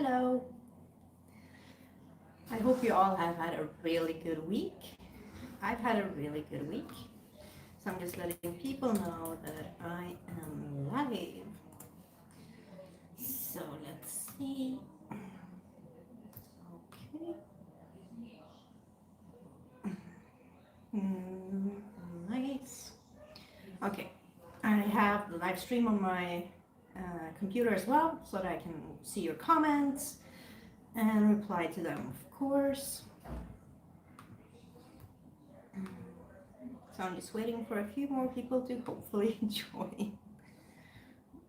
Hello. I hope you all have had a really good week. I've had a really good week. So I'm just letting people know that I am live. So let's see. Okay. Mm, nice. Okay. I have the live stream on my computer as well so that I can see your comments and reply to them, of course. So I'm just waiting for a few more people to hopefully join.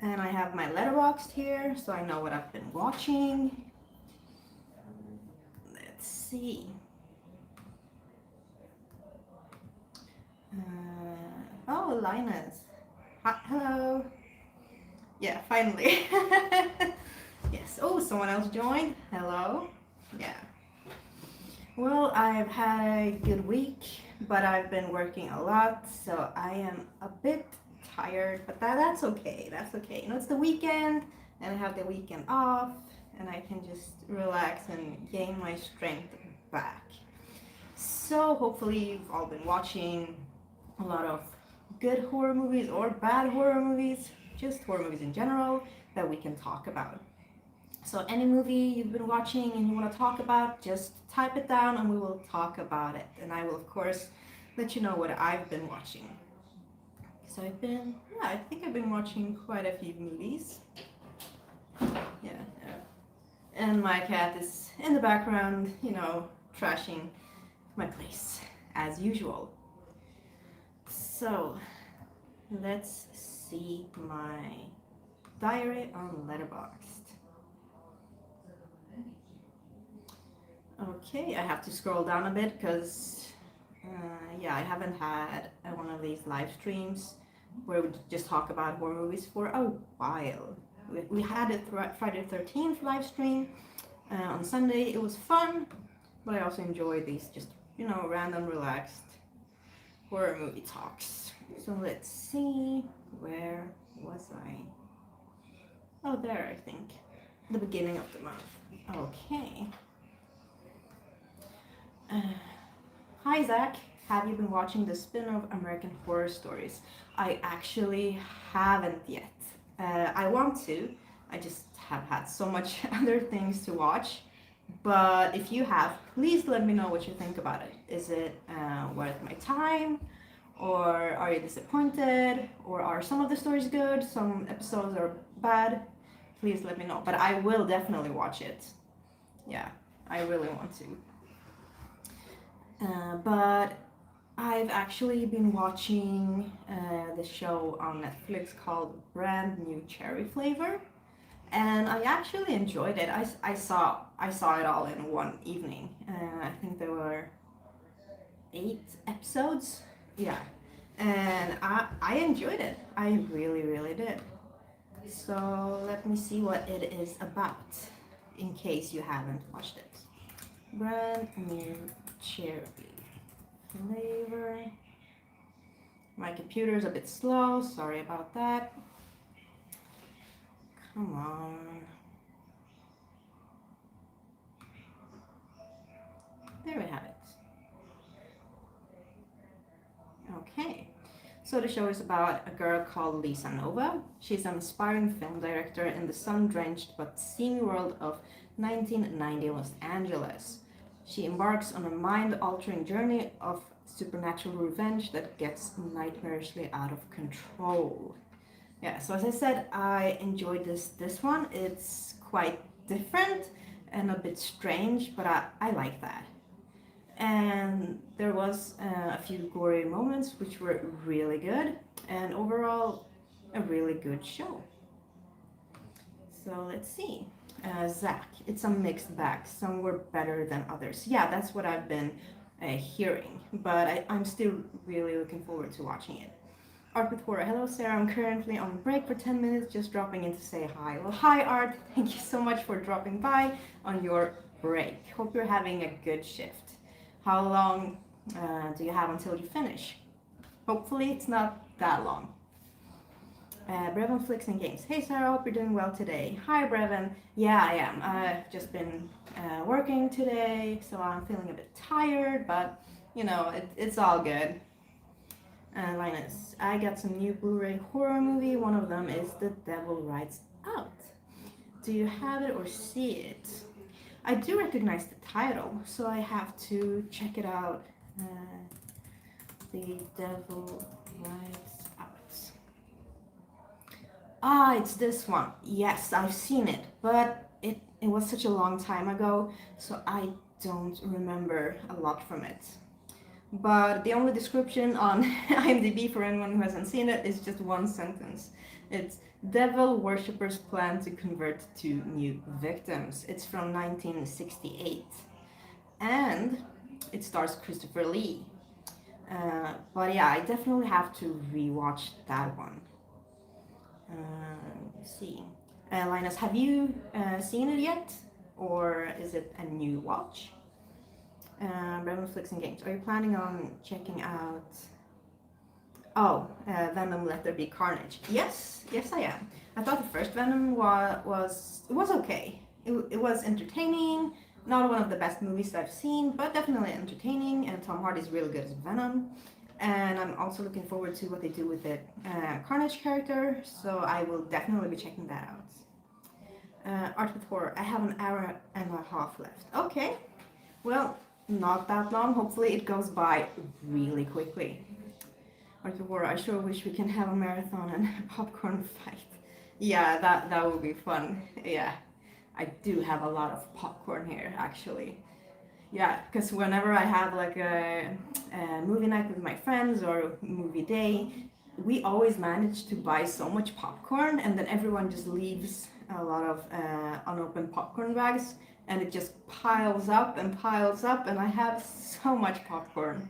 And I have my letterboxd here, so I know what I've been watching. Let's see. Oh, Linus. Hi, hello. Yeah, finally. Yes. Oh, someone else joined. Hello. Yeah. Well, I've had a good week, but I've been working a lot, so I am a bit tired, but that's okay. That's okay. You know, it's the weekend, and I have the weekend off, and I can just relax and gain my strength back. So hopefully you've all been watching a lot of good horror movies or bad horror movies, just horror movies in general that we can talk about. So any movie you've been watching and you want to talk about, just type it down and we will talk about it. And I will of course let you know what I've been watching. So I think I've been watching quite a few movies. Yeah. And my cat is in the background, trashing my place as usual. So let's see my diary on Letterboxd. Okay, I have to scroll down a bit because I haven't had one of these live streams where we just talk about horror movies for a while. We had a Friday the 13th live stream on Sunday. It was fun, but I also enjoy these just, random relaxed horror movie talks. So let's see, where was I? Oh, there, I think. The beginning of the month. Okay. Hi, Zach. Have you been watching the spin-off American Horror Stories? I actually haven't yet. I want to. I just have had so much other things to watch. But if you have, please let me know what you think about it. Is it worth my time? Or are you disappointed? Or are some of the stories good? Some episodes are bad? Please let me know. But I will definitely watch it. Yeah, I really want to. But I've actually been watching the show on Netflix called Brand New Cherry Flavor, and I actually enjoyed it. I saw it all in one evening. I think there were 8 episodes. Yeah, and I enjoyed it. I really did. So let me see what it is about, in case you haven't watched it. Brand New Cherry Flavor. My computer's a bit slow, sorry about that. Come on. There we have it. Okay. So the show is about a girl called Lisa Nova. She's an aspiring film director in the sun-drenched but seamy world of 1990 Los Angeles. She embarks on a mind-altering journey of supernatural revenge that gets nightmarishly out of control. Yeah, so as I said, I enjoyed this one. It's quite different and a bit strange, but I like that. And there was a few gory moments which were really good, and overall a really good show. So let's see. Zach, it's a mixed bag. Some were better than others. Yeah, that's what I've been hearing, but I'm still really looking forward to watching it. Art with Horror. Hello, Sarah. I'm currently on break for 10 minutes, just dropping in to say hi. Well, hi, Art. Thank you so much for dropping by on your break. Hope you're having a good shift. How long do you have until you finish? Hopefully, it's not that long. Brevin Flicks and Games. Hey Sarah, hope you're doing well today. Hi Brevin. Yeah, I am. I've just been working today, so I'm feeling a bit tired, but you know, it's all good. Linus, I got some new Blu-ray horror movie. One of them is The Devil Rides Out. Do you have it or see it? I do recognize the title, so I have to check it out. The Devil Rides Out. Ah, it's this one. Yes, I've seen it, but it was such a long time ago, so I don't remember a lot from it. But the only description on IMDb for anyone who hasn't seen it is just one sentence. It's devil worshippers plan to convert to new victims. It's from 1968. And it stars Christopher Lee. But yeah, I definitely have to rewatch that one. Let's see. Linus, have you seen it yet? Or is it a new watch? Brevin Flicks and Games. Are you planning on checking out... Oh, Venom Let There Be Carnage. Yes, I am. I thought the first Venom was okay. It was entertaining. Not one of the best movies that I've seen, but definitely entertaining, and Tom Hardy's really good as Venom. And I'm also looking forward to what they do with the Carnage character, so I will definitely be checking that out. Art with Horror, I have an hour and a half left. Okay, well, not that long. Hopefully it goes by really quickly. Art with Horror, I sure wish we can have a marathon and a popcorn fight. Yeah, that would be fun. Yeah, I do have a lot of popcorn here, actually. Yeah, because whenever I have like a movie night with my friends or movie day, we always manage to buy so much popcorn, and then everyone just leaves a lot of unopened popcorn bags, and it just piles up, and I have so much popcorn.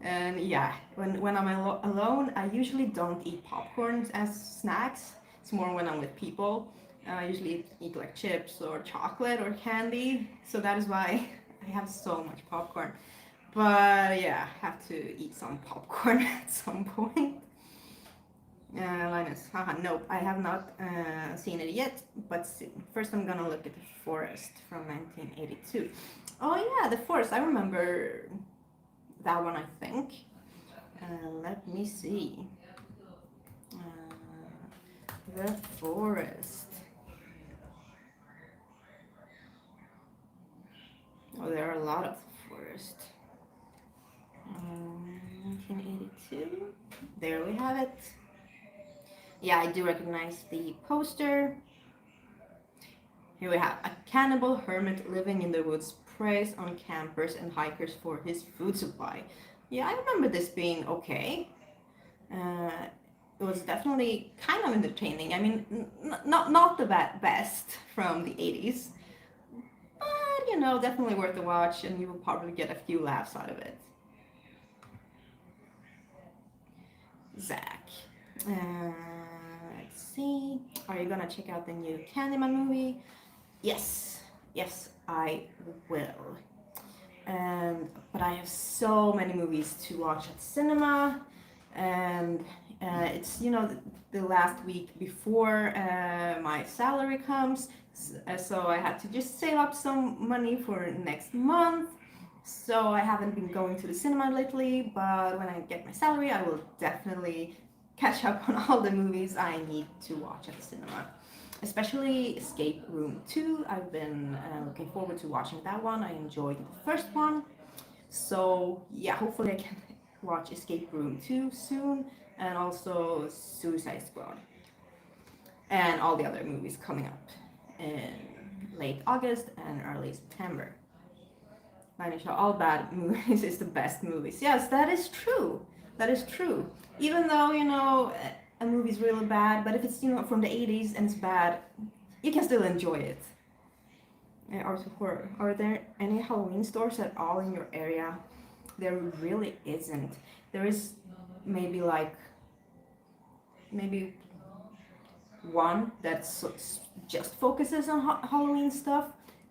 And yeah, when I'm alone, I usually don't eat popcorn as snacks. It's more when I'm with people. I usually eat like chips or chocolate or candy, so that is why I have so much popcorn. But yeah, I have to eat some popcorn at some point. Linus, haha, nope, I have not seen it yet, but first I'm gonna look at The Forest from 1982. Oh yeah, The Forest, I remember that one, I think. Let me see. The Forest. Oh, there are a lot of Forest. 1982. There we have it. Yeah, I do recognize the poster. Here we have a cannibal hermit living in the woods preys on campers and hikers for his food supply. Yeah, I remember this being okay. It was definitely kind of entertaining. I mean, not the best from the 80s, but you know, definitely worth a watch, and you will probably get a few laughs out of it. Zach. Let's see. Are you gonna check out the new Candyman movie? Yes, I will. But I have so many movies to watch at cinema, and it's the last week before my salary comes, so I had to just save up some money for next month. So I haven't been going to the cinema lately, but when I get my salary, I will definitely catch up on all the movies I need to watch at the cinema. Especially Escape Room 2. I've been looking forward to watching that one. I enjoyed the first one. So yeah, hopefully I can watch Escape Room 2 soon, and also Suicide Squad. And all the other movies coming up in late August and early September. All bad movies is the best movies. Yes, that is true. That is true. Even though, a movie's really bad, but if it's, from the 80s and it's bad, you can still enjoy it. Also, horror. Are there any Halloween stores at all in your area? There really isn't. There is maybe one that just focuses on Halloween stuff,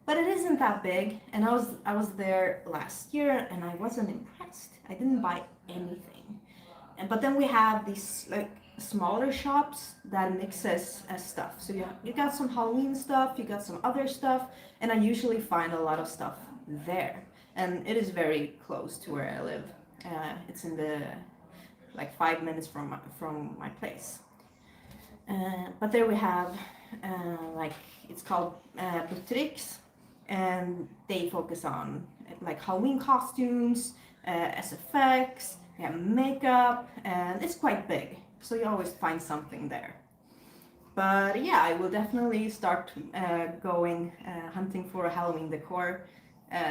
but it isn't that big. And I was there last year, and I wasn't impressed. I didn't buy anything. But then we have these smaller shops that mixes stuff. So you got some Halloween stuff, you got some other stuff, and I usually find a lot of stuff there. And it is very close to where I live. It's in the like 5 minutes from my place. But there we have like it's called Boutrix, and they focus on like Halloween costumes, SFX, yeah, makeup, and it's quite big. So you always find something there. But yeah, I will definitely start going hunting for a Halloween decor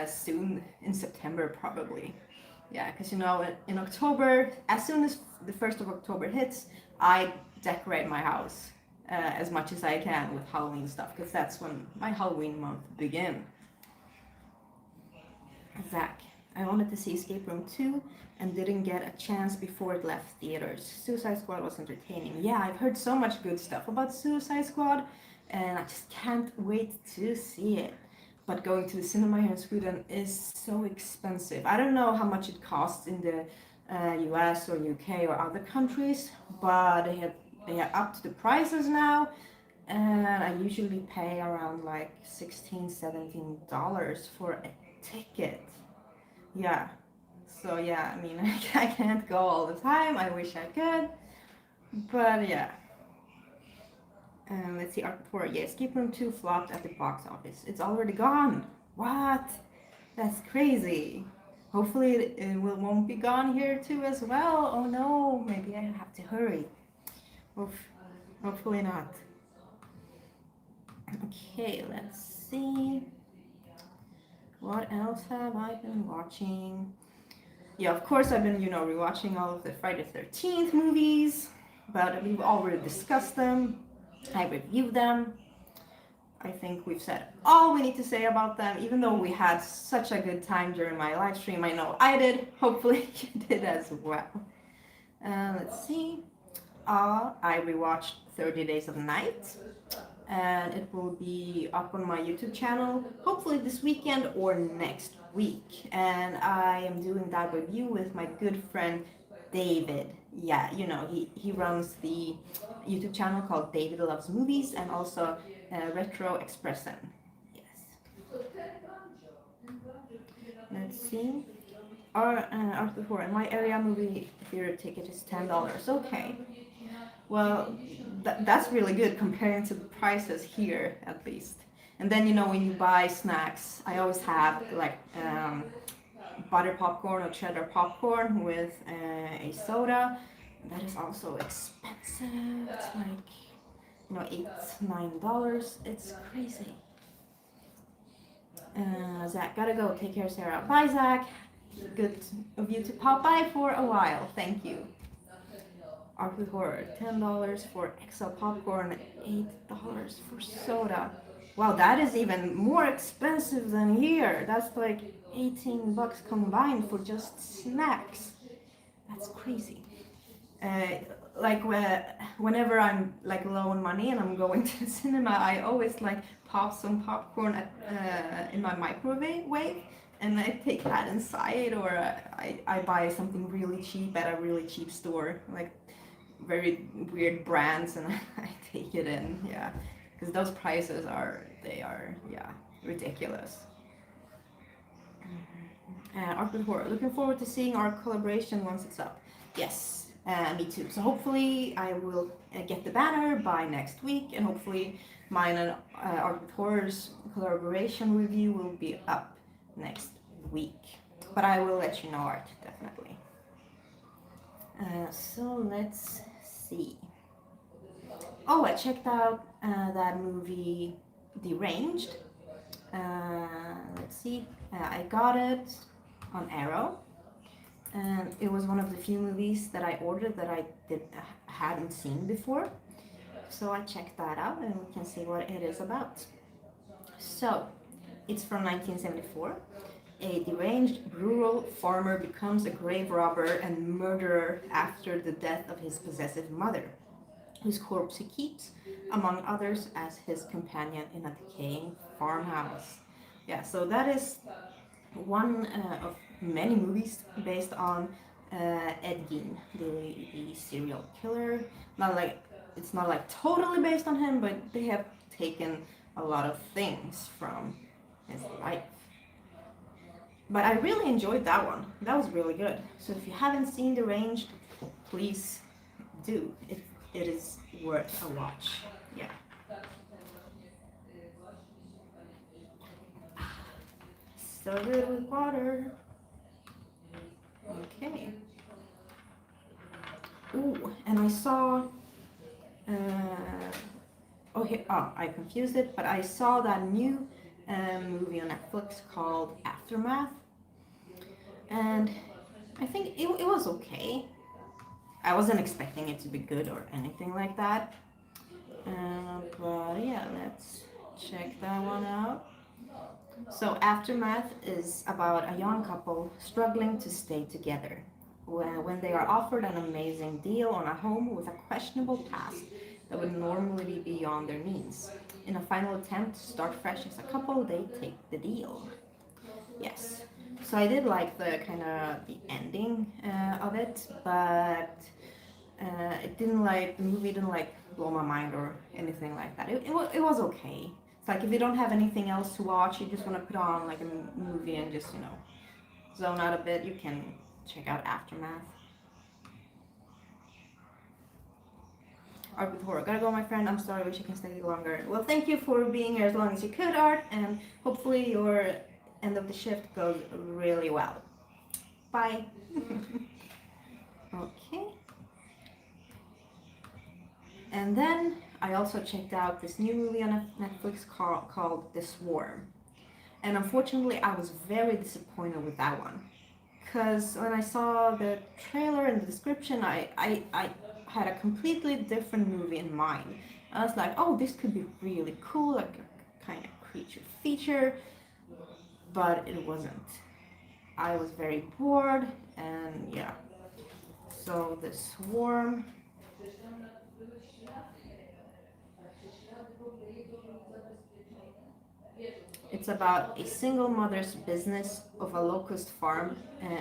soon in September probably. Yeah, because you know in October, as soon as the 1st of October hits, I decorate my house as much as I can with Halloween stuff because that's when my Halloween month begins. Zach, I wanted to see Escape Room 2 and didn't get a chance before it left theaters. Suicide Squad was entertaining. Yeah, I've heard so much good stuff about Suicide Squad and I just can't wait to see it. But going to the cinema here in Sweden is so expensive. I don't know how much it costs in the US or UK or other countries, but they have upped the prices now, and I usually pay around like $16-17 for a ticket. Yeah. So yeah, I mean I can't go all the time. I wish I could, but yeah. Let's see, Art 4. Yeah, Escape Room 2 flopped at the box office. It's already gone. What? That's crazy. Hopefully won't be gone here too as well. Oh no, maybe I have to hurry. Hopefully not. Okay, let's see. What else have I been watching? Yeah, of course I've been, rewatching all of the Friday the 13th movies, but we've already discussed them. I reviewed them. I think we've said all we need to say about them, even though we had such a good time during my live stream. I know I did. Hopefully you did as well. Let's see. I rewatched 30 Days of Night, and it will be up on my YouTube channel, hopefully this weekend or next week. And I am doing that review with my good friend David. Yeah, he runs the YouTube channel called David Loves Movies and also Retro Expressen. Yes. Let's see. Arthur 4 in my area movie theater ticket is $10. Okay. Well, that's really good comparing to the prices here at least. And then when you buy snacks, I always have like butter popcorn or cheddar popcorn with a soda. That is also expensive. It's like $8-9. It's crazy. Zach, gotta go. Take care, Sarah. Bye, Zach. Good of you to pop by for a while. Thank you. Art with Horror, $10 for XL popcorn, $8 for soda. Wow, that is even more expensive than here. That's like $18 combined for just snacks. That's crazy. Whenever I'm like low on money and I'm going to the cinema, I always like pop some popcorn in my microwave, and I take that inside, or I buy something really cheap at a really cheap store, like very weird brands, and I take it in, yeah, because those prices are ridiculous. Art with Horror, looking forward to seeing our collaboration once it's up. Yes, me too. So hopefully I will get the banner by next week, and hopefully mine and Art with Horror's collaboration review will be up next week. But I will let you know, Art, definitely. So let's see. Oh, I checked out that movie Deranged. Let's see. I got it on Arrow, and it was one of the few movies that I ordered that I hadn't seen before. So I checked that out, and we can see what it is about. So, it's from 1974. A deranged rural farmer becomes a grave robber and murderer after the death of his possessive mother, whose corpse he keeps, among others, as his companion in a decaying farmhouse. Yeah, so that is one of many movies based on Ed Gein, the serial killer. Not like it's not like totally based on him, but they have taken a lot of things from his life. But I really enjoyed that one. That was really good. So if you haven't seen Deranged, please do. It is worth a watch. Yeah. So good with water. Okay. Ooh, and I saw. I confused it, but I saw that new movie on Netflix called Aftermath, and I think it was okay. I wasn't expecting it to be good or anything like that. But yeah, let's check that one out. So, Aftermath is about a young couple struggling to stay together when they are offered an amazing deal on a home with a questionable past that would normally be beyond their means. In a final attempt to start fresh as a couple, they take the deal. Yes. So I did like the kind of the ending of it, but it didn't like the movie didn't like blow my mind or anything like that. It was okay. It's like if you don't have anything else to watch, you just want to put on like a movie and just zone out a bit. You can check out Aftermath. Art with horror. Gotta go, my friend. I'm sorry. Wish I can stay longer. Well, thank you for being here as long as you could, Art, and hopefully your end of the shift goes really well. Bye. Okay. And then I also checked out this new movie on Netflix called The Swarm. And unfortunately, I was very disappointed with that one. Because when I saw the trailer and the description, I had a completely different movie in mind. I was like, oh, this could be really cool, like a kind of creature feature. But it wasn't. I was very bored, and yeah. So The Swarm. It's about a single mother's business of a locust farm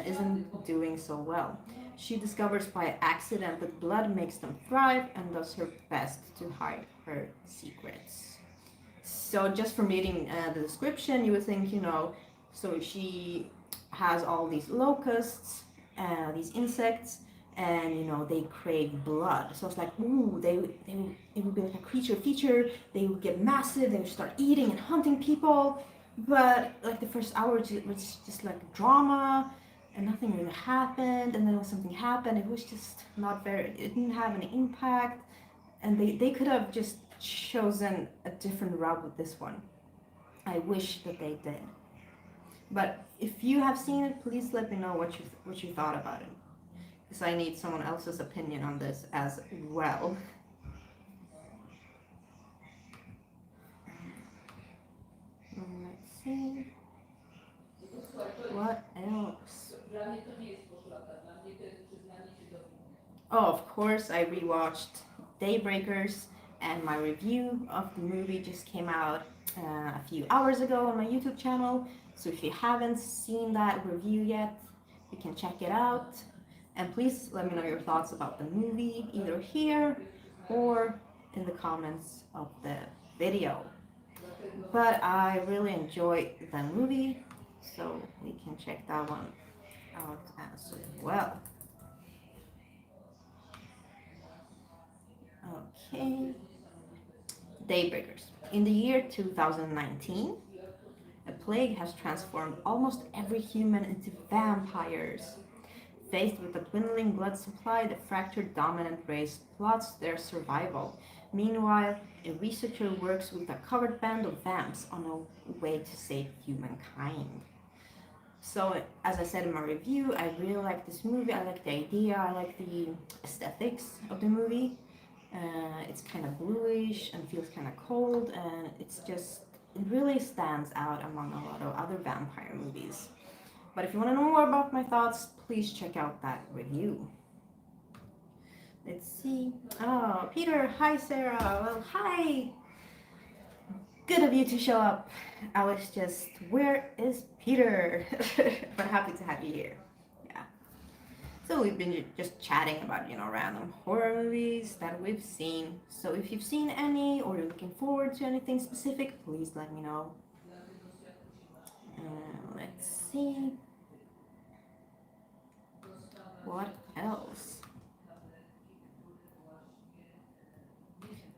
isn't doing so well. She discovers by accident that blood makes them thrive and does her best to hide her secrets. So just from reading the description, you would think, so she has all these locusts, these insects, and they crave blood. So it's like, ooh, it would be like a creature feature. They would get massive. They would start eating and hunting people. But like the first hour, it was just like drama, and nothing really happened. And then when something happened, it was just not very. It didn't have any impact, and they could have just chosen a different route with this one. I wish that they did. But if you have seen it, please let me know what you thought about it, because I need someone else's opinion on this as well. Let's see. What else? Oh, of course, I rewatched Daybreakers, and my review of the movie just came out a few hours ago on my YouTube channel. So if you haven't seen that review yet, you can check it out. And please let me know your thoughts about the movie, either here or in the comments of the video. But I really enjoyed the movie, so we can check that one out as well. Okay. Daybreakers. In the year 2019, a plague has transformed almost every human into vampires. Faced with a dwindling blood supply, the fractured dominant race plots their survival. Meanwhile, a researcher works with a covered band of vamps on a way to save humankind. So, as I said in my review, I really like this movie. I like the idea, I like the aesthetics of the movie. It's kind of bluish and feels kind of cold, and it really stands out among a lot of other vampire movies. But if you want to know more about my thoughts, please check out that review. Let's see. Oh, Peter. Hi, Sarah. Well, hi. Good of you to show up. I was where is Peter? But happy to have you here. Yeah. So we've been just chatting about, random horror movies that we've seen. So if you've seen any or you're looking forward to anything specific, please let me know. Let's see. What else?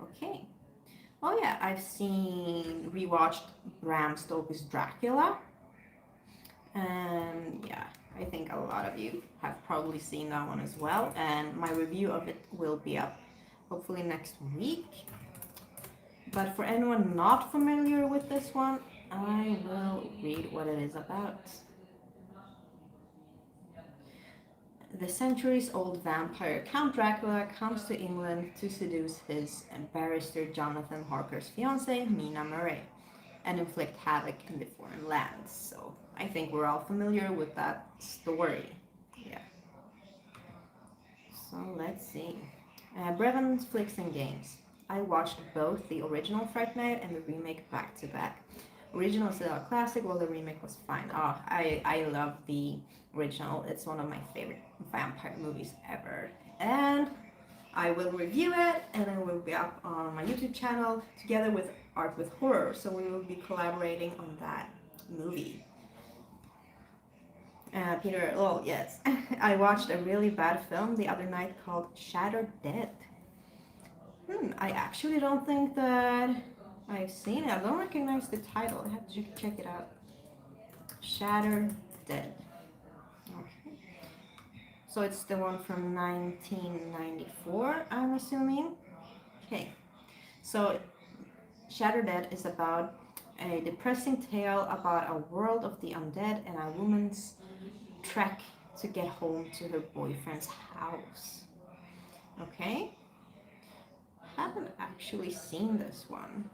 Okay. Oh yeah, I've rewatched Bram Stoker's Dracula. And yeah, I think a lot of you have probably seen that one as well. And my review of it will be up hopefully next week. But for anyone not familiar with this one, I will read what it is about. The centuries-old vampire Count Dracula comes to England to seduce his barrister Jonathan Harker's fiancée, Mina Murray, and inflict havoc in the foreign lands. So I think we're all familiar with that story. Yeah. So let's see. Brevon's Flicks and Games. I watched both the original Fright Night and the remake back to back. Original is a classic, while the remake was fine. Oh, I love the original. It's one of my favorite vampire movies ever. And I will review it, and it will be up on my YouTube channel together with Art with Horror. So we will be collaborating on that movie. Peter, oh yes, I watched a really bad film the other night called Shattered Dead. I actually don't think that I've seen it. I don't recognize the title. I have to check it out. Shattered Dead. Okay. So it's the one from 1994, I'm assuming. Okay. So Shattered Dead is about a depressing tale about a world of the undead and a woman's trek to get home to her boyfriend's house. Okay? I haven't actually seen this one.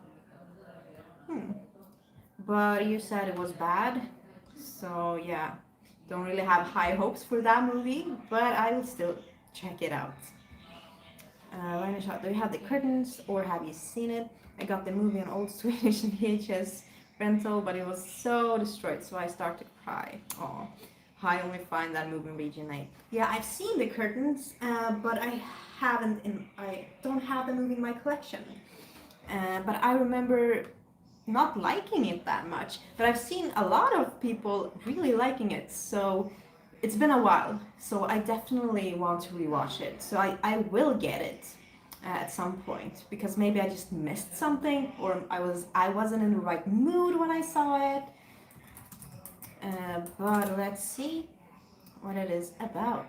But you said it was bad, so yeah, don't really have high hopes for that movie, but I will still check it out. Do you have the curtains or have you seen it? I got the movie on old Swedish VHS rental, but it was so destroyed, so I started to cry. Oh, I only find that movie in Region 8. Yeah, I've seen the curtains, but I don't have the movie in my collection. But I remember not liking it that much, but I've seen a lot of people really liking it, so it's been a while, so I definitely want to rewatch it. So I will get it at some point, because maybe I just missed something, or I wasn't in the right mood when I saw it. But let's see what it is about.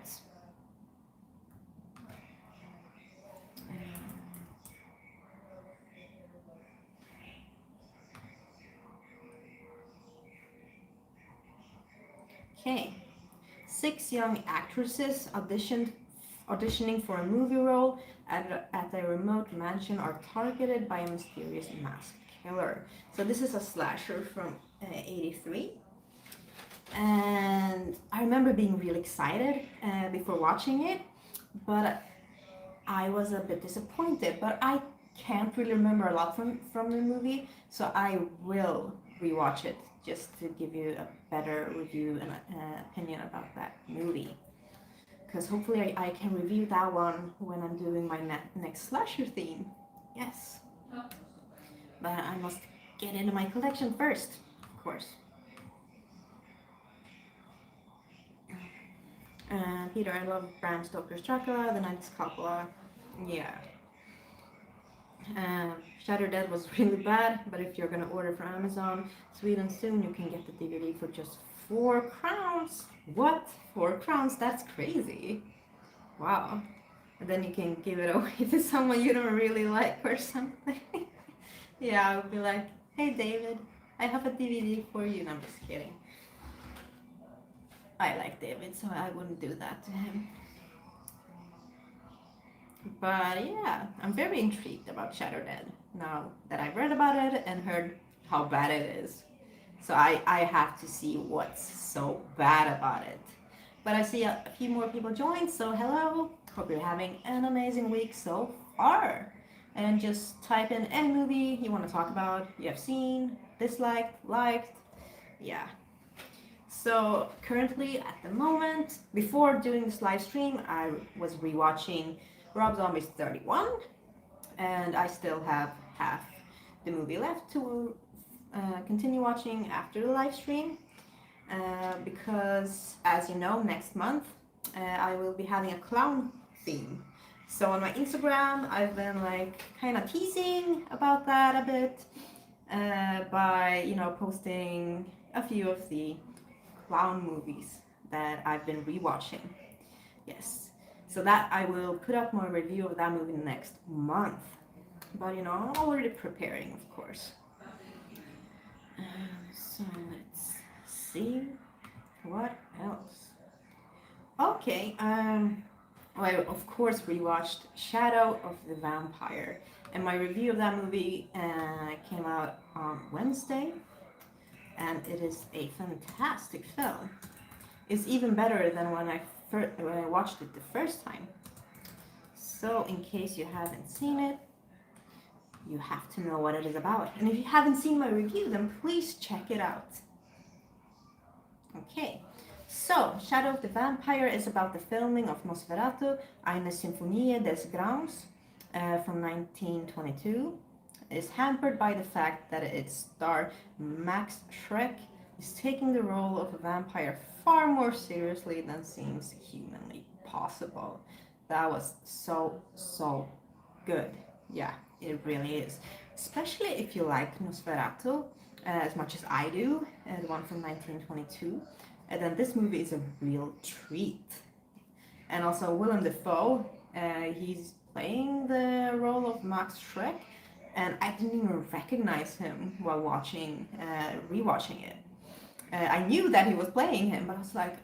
Okay. 6 young actresses auditioning for a movie role at a remote mansion are targeted by a mysterious masked killer. So this is a slasher from '83. And I remember being really excited before watching it, but I was a bit disappointed. But I can't really remember a lot from the movie, so I will rewatch it just to give you a better review and opinion about that movie. Because hopefully I can review that one when I'm doing my next slasher theme. Yes. But I must get into my collection first, of course. Peter, I love Bram Stoker's Dracula, The Night Coppola. Yeah. Shattered Dead was really bad, but if you're gonna order from Amazon Sweden soon, you can get the DVD for just 4 crowns. What? 4 crowns? That's crazy. Wow. And then you can give it away to someone you don't really like or something. Yeah, I would be like, hey David, I have a DVD for you. No, I'm just kidding. I like David, so I wouldn't do that to him. But yeah, I'm very intrigued about Shattered Dead now that I've read about it and heard how bad it is. So I have to see what's so bad about it. But I see a few more people join, so hello. Hope you're having an amazing week so far. And just type in any movie you want to talk about, you have seen, disliked, liked. Yeah. So currently, at the moment, before doing this live stream, I was rewatching Rob Zombie's 31, and I still have half the movie left to continue watching after the live stream. Because, as you know, next month I will be having a clown theme. So on my Instagram, I've been like kind of teasing about that a bit by, you know, posting a few of the clown movies that I've been rewatching. Yes. So that I will put up my review of that movie next month. But, you know, I'm already preparing, of course. So let's see what else. Okay, I of course rewatched Shadow of the Vampire, and my review of that movie came out on Wednesday, and it is a fantastic film. It's even better than when I watched it the first time. So in case you haven't seen it, you have to know what it is about. And if you haven't seen my review, then please check it out. Okay, so Shadow of the Vampire is about the filming of Nosferatu, eine Symphonie des Grauens from 1922. It's hampered by the fact that its star Max Schreck is taking the role of a vampire far more seriously than seems humanly possible. That was so good. Yeah, it really is. Especially if you like Nosferatu as much as I do, the one from 1922. And then this movie is a real treat. And also Willem Dafoe, he's playing the role of Max Schreck, and I didn't even recognize him while rewatching it. I knew that he was playing him, but I was like,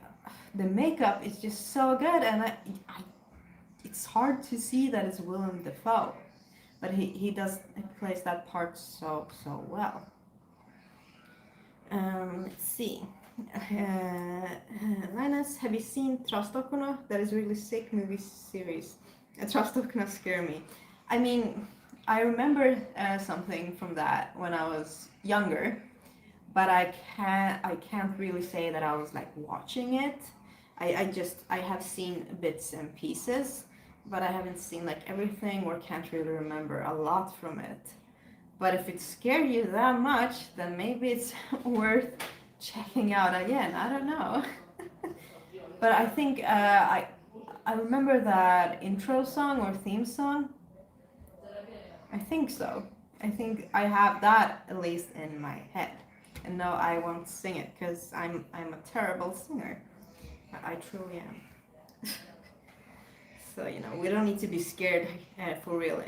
the makeup is just so good, and it's hard to see that it's Willem Dafoe, but he plays that part so well. Let's see. Linus, have you seen Trastockorna? That is a really sick movie series. Trastockorna scare me. I mean, I remember something from that when I was younger, but I can't really say that I was like watching it. I have seen bits and pieces, but I haven't seen like everything or can't really remember a lot from it. But if it scared you that much, then maybe it's worth checking out again. I don't know. But I think I remember that intro song or theme song. I think so. I think I have that at least in my head. And no, I won't sing it because I'm a terrible singer. I truly am. So, you know, we don't need to be scared for real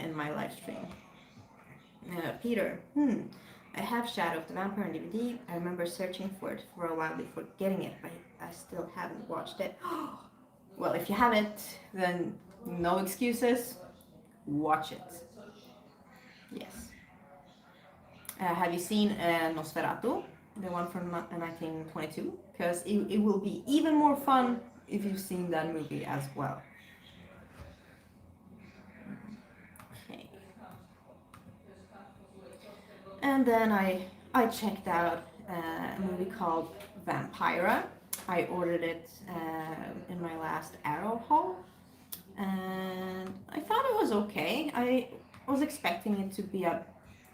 in my live stream. Peter, I have Shadow of the Vampire on DVD. I remember searching for it for a while before getting it, but I still haven't watched it. Well, if you haven't, then no excuses. Watch it. Yes. Have you seen Nosferatu, the one from 1922? Because it will be even more fun if you've seen that movie as well. Okay. And then I checked out a movie called Vampira. I ordered it in my last Arrow haul, and I thought it was okay. I was expecting it to be a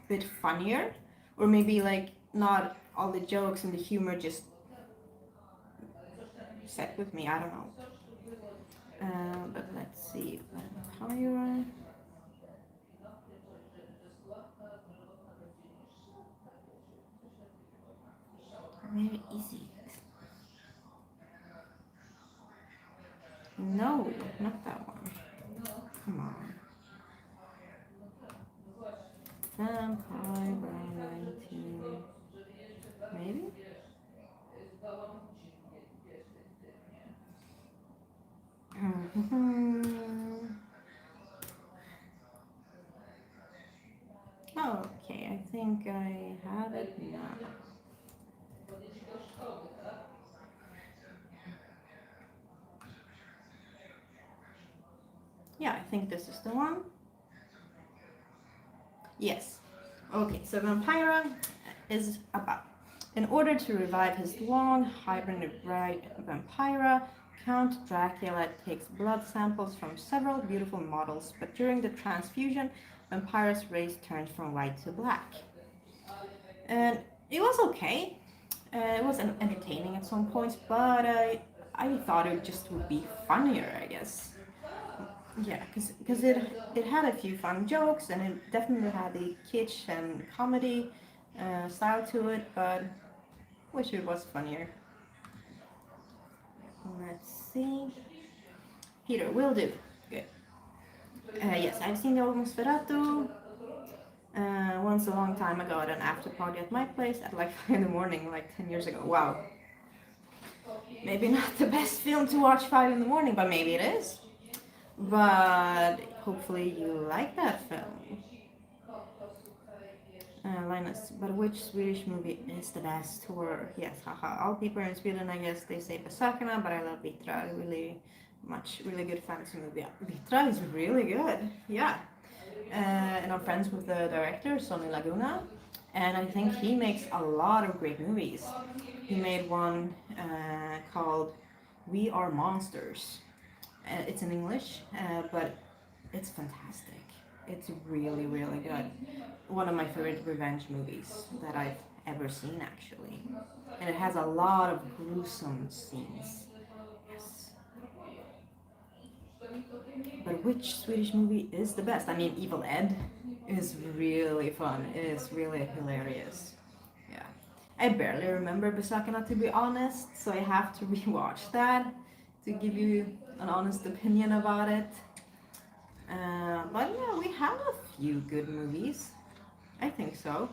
bit funnier, or maybe like not all the jokes and the humor just set with me. I don't know. But let's see, Vampira. Very easy. No, not that one. Come on. Vampire 19. Maybe? Okay, I think I have it now. Yeah, I think this is the one. Yes. Okay, so Vampira is about In order to revive his long hibernate bride Vampira, Count Dracula takes blood samples from several beautiful models, but during the transfusion, Vampira's race turns from white to black. And it was okay. It was entertaining at some points, but I thought it just would be funnier, I guess. Yeah, because it had a few fun jokes and it definitely had the kitsch and comedy style to it, but wish it was funnier. Let's see. Peter, will do. Good. Yes, I've seen the Nosferatu once a long time ago at an after party at my place at like 5 in the morning, like 10 years ago. Wow. Maybe not the best film to watch 5 in the morning, but maybe it is. But hopefully you like that film. Linus, but which Swedish movie is the best? Or yes, haha. All people in Sweden, I guess they say Besökarna, but I love Vitra really much. Really good fantasy movie. Vitra is really good. Yeah. And I'm friends with the director, Sonny Laguna, and I think he makes a lot of great movies. He made one called We Are Monsters. It's in English, but it's fantastic. It's really, really good. One of my favorite revenge movies that I've ever seen, actually. And it has a lot of gruesome scenes. Yes. But which Swedish movie is the best? I mean, Evil Ed is really fun. It is really hilarious. Yeah. I barely remember Besökarna, to be honest, so I have to rewatch that to give you an honest opinion about it. But yeah, we have a few good movies. I think so.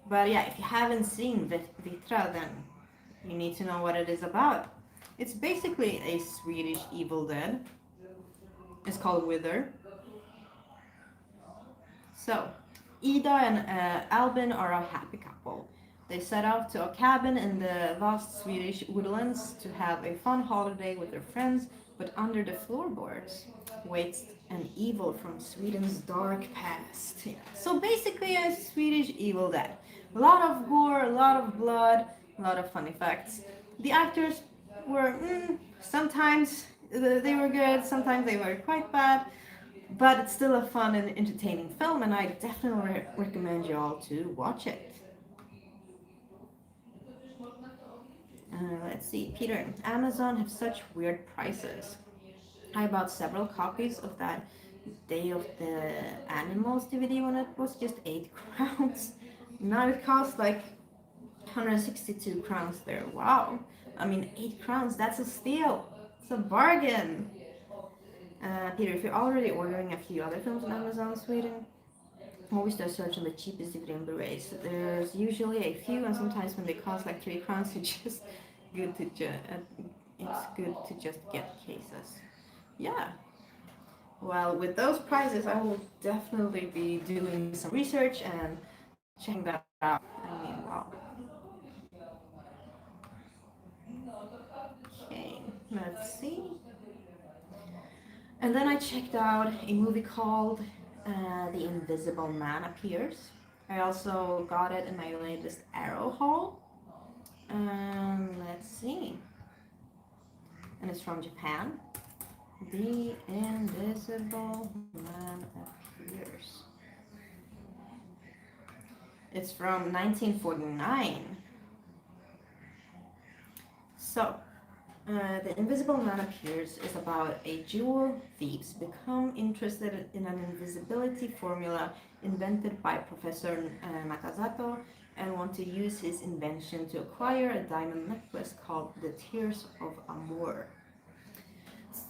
But yeah, if you haven't seen Vitra, then you need to know what it is about. It's basically a Swedish Evil Dead. It's called Wither. So, Ida and Albin are a happy couple. They set out to a cabin in the vast Swedish woodlands to have a fun holiday with their friends, but under the floorboards waits an evil from Sweden's dark past. Yeah. So basically a Swedish Evil Dead. A lot of gore, a lot of blood, a lot of fun effects. The actors were, sometimes they were good, sometimes they were quite bad, but it's still a fun and entertaining film, and I definitely recommend you all to watch it. Let's see, Peter. Amazon have such weird prices. I bought several copies of that Day of the Animals DVD when it was just 8 crowns. Now it costs like 162 crowns there. Wow. I mean, 8 crowns, that's a steal. It's a bargain. Peter, if you're already ordering a few other films on Amazon Sweden, always do a search on the cheapest DVD and Blu-rays. There's usually a few, and sometimes when they cost like 3 crowns, it's just good to just get cases. Yeah. Well, with those prices, I will definitely be doing some research and checking that out. I mean, wow. Okay, let's see. And then I checked out a movie called The Invisible Man Appears. I also got it in my latest Arrow haul. Let's see. And it's from Japan. The Invisible Man Appears. It's from 1949. So, The Invisible Man Appears is about a jewel thieves become interested in an invisibility formula invented by Professor Makazato and want to use his invention to acquire a diamond necklace called the Tears of Amour.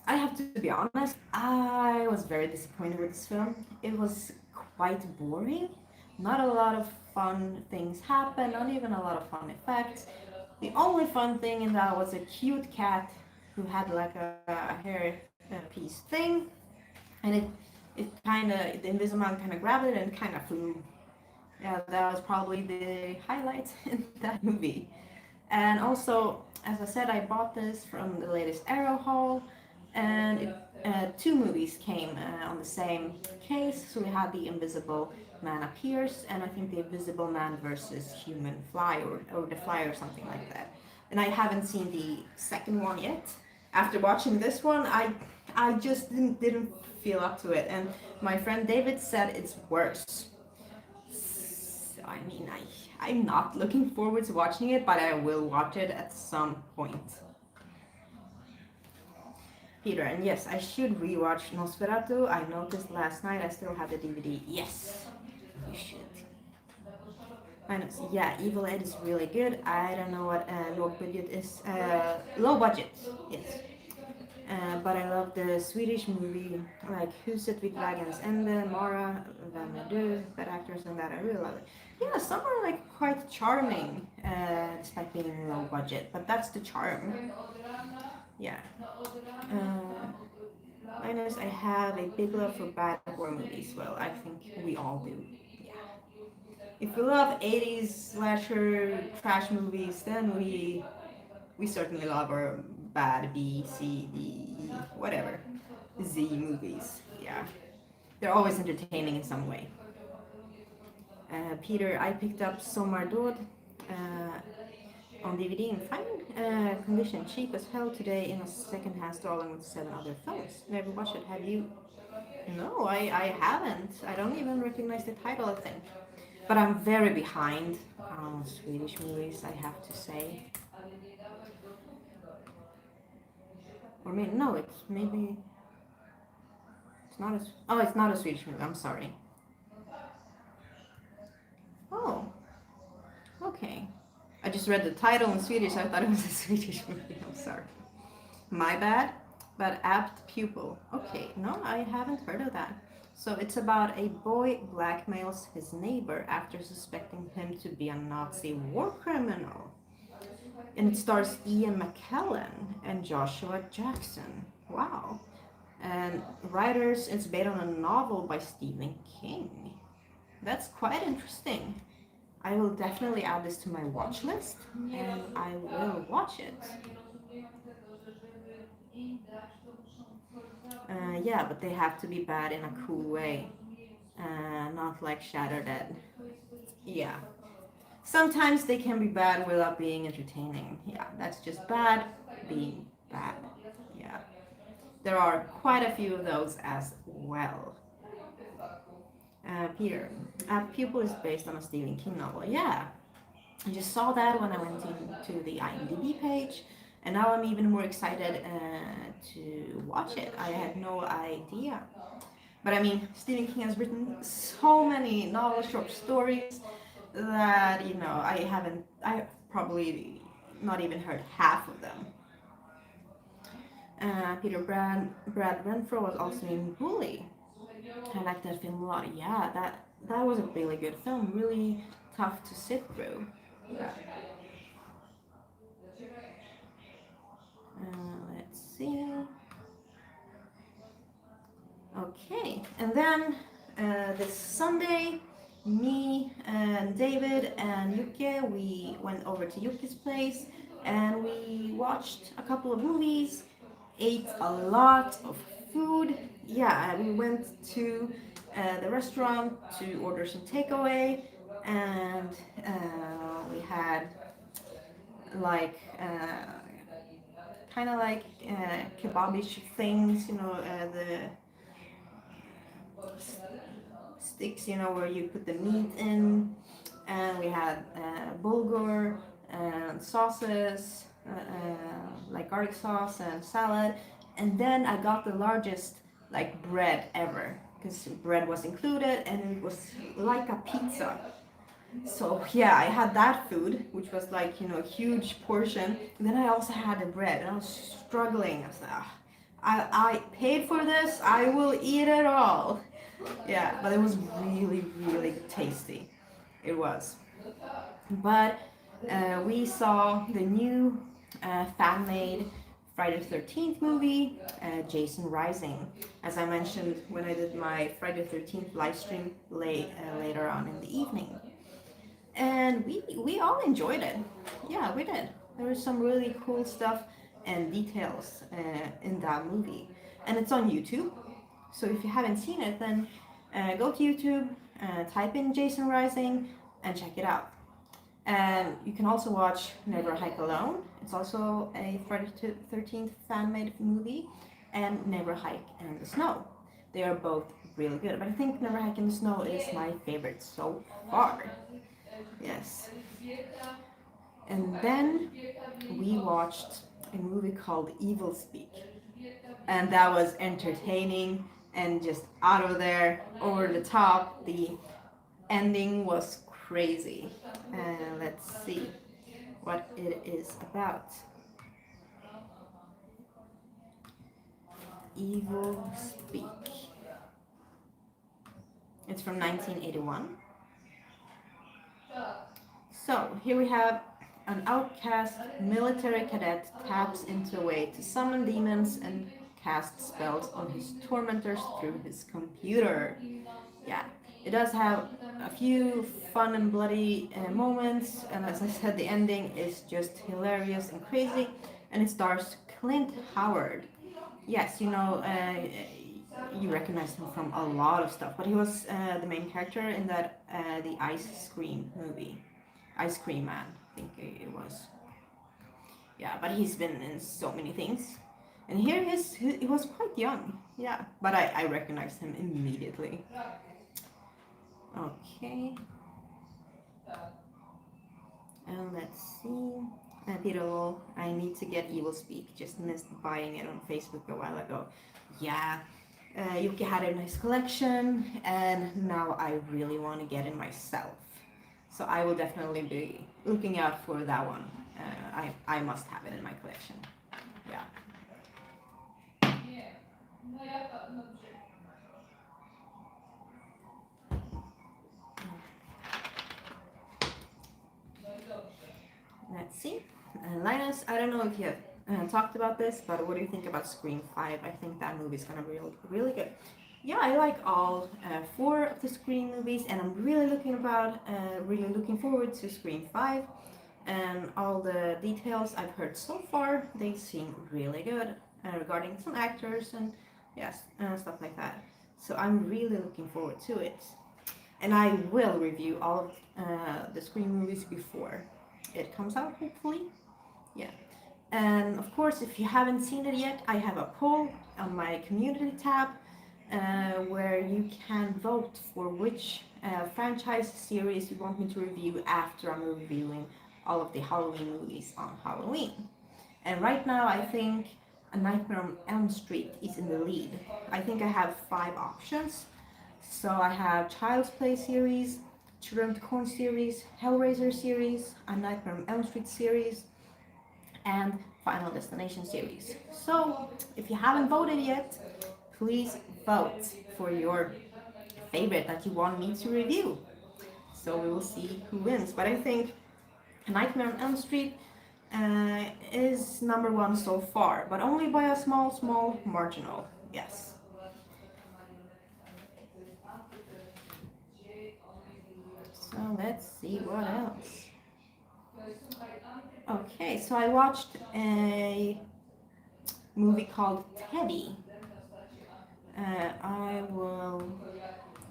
I have to be honest, I was very disappointed with this film. It was quite boring. Not a lot of fun things happen, not even a lot of fun effects. The only fun thing in that was a cute cat who had like a hair piece thing, and the Invisible Man kind of grabbed it and kind of flew. Yeah, that was probably the highlight in that movie. And also, as I said, I bought this from the latest Arrow haul, and 2 movies came on the same case. So we had The Invisible man appears, and I think the Invisible Man versus Human Fly, or the Fly, or something like that. And I haven't seen the second one yet. After watching this one, I just didn't feel up to it, and my friend David said it's worse. So, I mean, I'm not looking forward to watching it, but I will watch it at some point. Peter, and yes, I should rewatch Nosferatu. I noticed last night I still have the DVD. Yes, you should. Minus, yeah, Evil Ed is really good. I don't know what low budget is. Low budget, yes. But I love the Swedish movie, like Huset vid Vägens Ände, Mara, Vem är du, bad actors and that. I really love it. Yeah, some are like quite charming, despite being low budget, but that's the charm. Yeah. Minus, I have a big love for bad horror movies. Well, I think we all do. Yeah. If we love 80s slasher trash movies, then we certainly love our bad B, C, D, E, whatever, Z movies. Yeah. They're always entertaining in some way. Peter, I picked up Sommardåd on DVD in fine condition, cheap as hell today in a second-hand store along with 7 other films. Never watched it. Have you? No, I haven't. I don't even recognize the title, I think. But I'm very behind on Swedish movies, I have to say. Or maybe, no, it's maybe... It's not a... Oh, it's not a Swedish movie, I'm sorry. Oh. Okay. I just read the title in Swedish, I thought it was a Swedish movie, I'm sorry. My bad, but Apt Pupil. Okay, no, I haven't heard of that. So it's about a boy blackmails his neighbor after suspecting him to be a Nazi war criminal. And it stars Ian McKellen and Joshua Jackson. Wow. And writers, it's based on a novel by Stephen King. That's quite interesting. I will definitely add this to my watch list, and I will watch it. Yeah, but they have to be bad in a cool way, not like Shattered. Yeah. Sometimes they can be bad without being entertaining. Yeah, that's just bad being bad. Yeah. There are quite a few of those as well. Peter, Pupil is based on a Stephen King novel. Yeah, I just saw that when I went into the IMDb page, and now I'm even more excited to watch it. I had no idea. But I mean, Stephen King has written so many novel short stories that, you know, I probably not even heard half of them. Peter, Brad Renfro was also in Bully. I like that film a lot. Yeah, that was a really good film. Really tough to sit through. Yeah. Let's see. Okay, and then this Sunday, me and David and Yuke, we went over to Yuke's place and we watched a couple of movies, ate a lot of food. Yeah, we went to the restaurant to order some takeaway, and we had like kind of like kebabish things, you know, the sticks, you know, where you put the meat in, and we had bulgur and sauces, like garlic sauce and salad, and then I got the largest like bread ever, because bread was included and it was like a pizza. So yeah, I had that food, which was like, you know, a huge portion, and then I also had the bread, and I was struggling. I was like, I paid for this, I will eat it all. Yeah, but it was really, really tasty. It was. But we saw the new fan-made Friday the 13th movie, Jason Rising, as I mentioned when I did my Friday the 13th live stream later on in the evening. And we all enjoyed it. Yeah, we did. There was some really cool stuff and details in that movie. And it's on YouTube. So if you haven't seen it, then go to YouTube type in Jason Rising and check it out. And you can also watch Never Hike Alone. It's also a Friday the 13th fan-made movie, and Never Hike in the Snow. They are both really good, but I think Never Hike in the Snow is my favorite so far. Yes. And then we watched a movie called Evil Speak, and that was entertaining and just out of there, over the top. The ending was crazy. Let's see what it is about. Evil Speak. It's from 1981. So here we have an outcast military cadet taps into a way to summon demons and cast spells on his tormentors through his computer. Yeah, it does have a few fun and bloody moments, and as I said, the ending is just hilarious and crazy, and it stars Clint Howard. Yes, you recognize him from a lot of stuff, but he was the main character in that the Ice Cream movie, Ice Cream Man, I think it was. Yeah, but he's been in so many things, and here he was quite young. Yeah, but I recognized him immediately. Okay. And let's see. Peter, I need to get Evil Speak. Just missed buying it on Facebook a while ago. Yeah, Yuki had a nice collection, and now I really want to get it myself. So I will definitely be looking out for that one. I must have it in my collection. Yeah. Let's see. Linus, I don't know if you have talked about this, but what do you think about Scream 5? I think that movie is going to be really good. Yeah, I like all 4 of the Scream movies, and I'm really looking forward to Scream 5. And all the details I've heard so far, they seem really good regarding some actors and yes, stuff like that. So I'm really looking forward to it. And I will review all of the Scream movies before it comes out, hopefully. Yeah. And of course, if you haven't seen it yet, I have a poll on my community tab where you can vote for which franchise series you want me to review after I'm reviewing all of the Halloween movies on Halloween. And right now, I think A Nightmare on Elm Street is in the lead. I think I have 5 options. So I have Child's Play series, Children of the Corn series, Hellraiser series, A Nightmare on Elm Street series, and Final Destination series. So if you haven't voted yet, please vote for your favorite that you want me to review. So we will see who wins. But I think A Nightmare on Elm Street is number 1 so far, but only by a small marginal. Yes. So let's see what else. Okay, so I watched a movie called Teddy. I will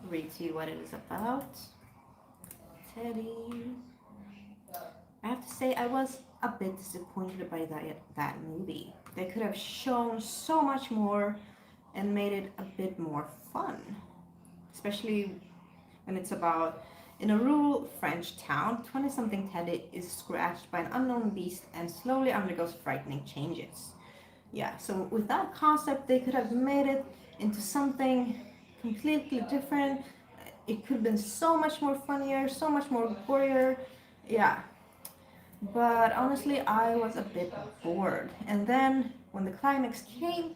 read to you what it is about. Teddy. I have to say I was a bit disappointed by that movie. They could have shown so much more and made it a bit more fun. Especially when it's about in a rural French town, 20-something Teddy is scratched by an unknown beast and slowly undergoes frightening changes. Yeah, so with that concept, they could have made it into something completely different. It could have been so much more funnier, so much more gorier. Yeah. But honestly, I was a bit bored. And then when the climax came,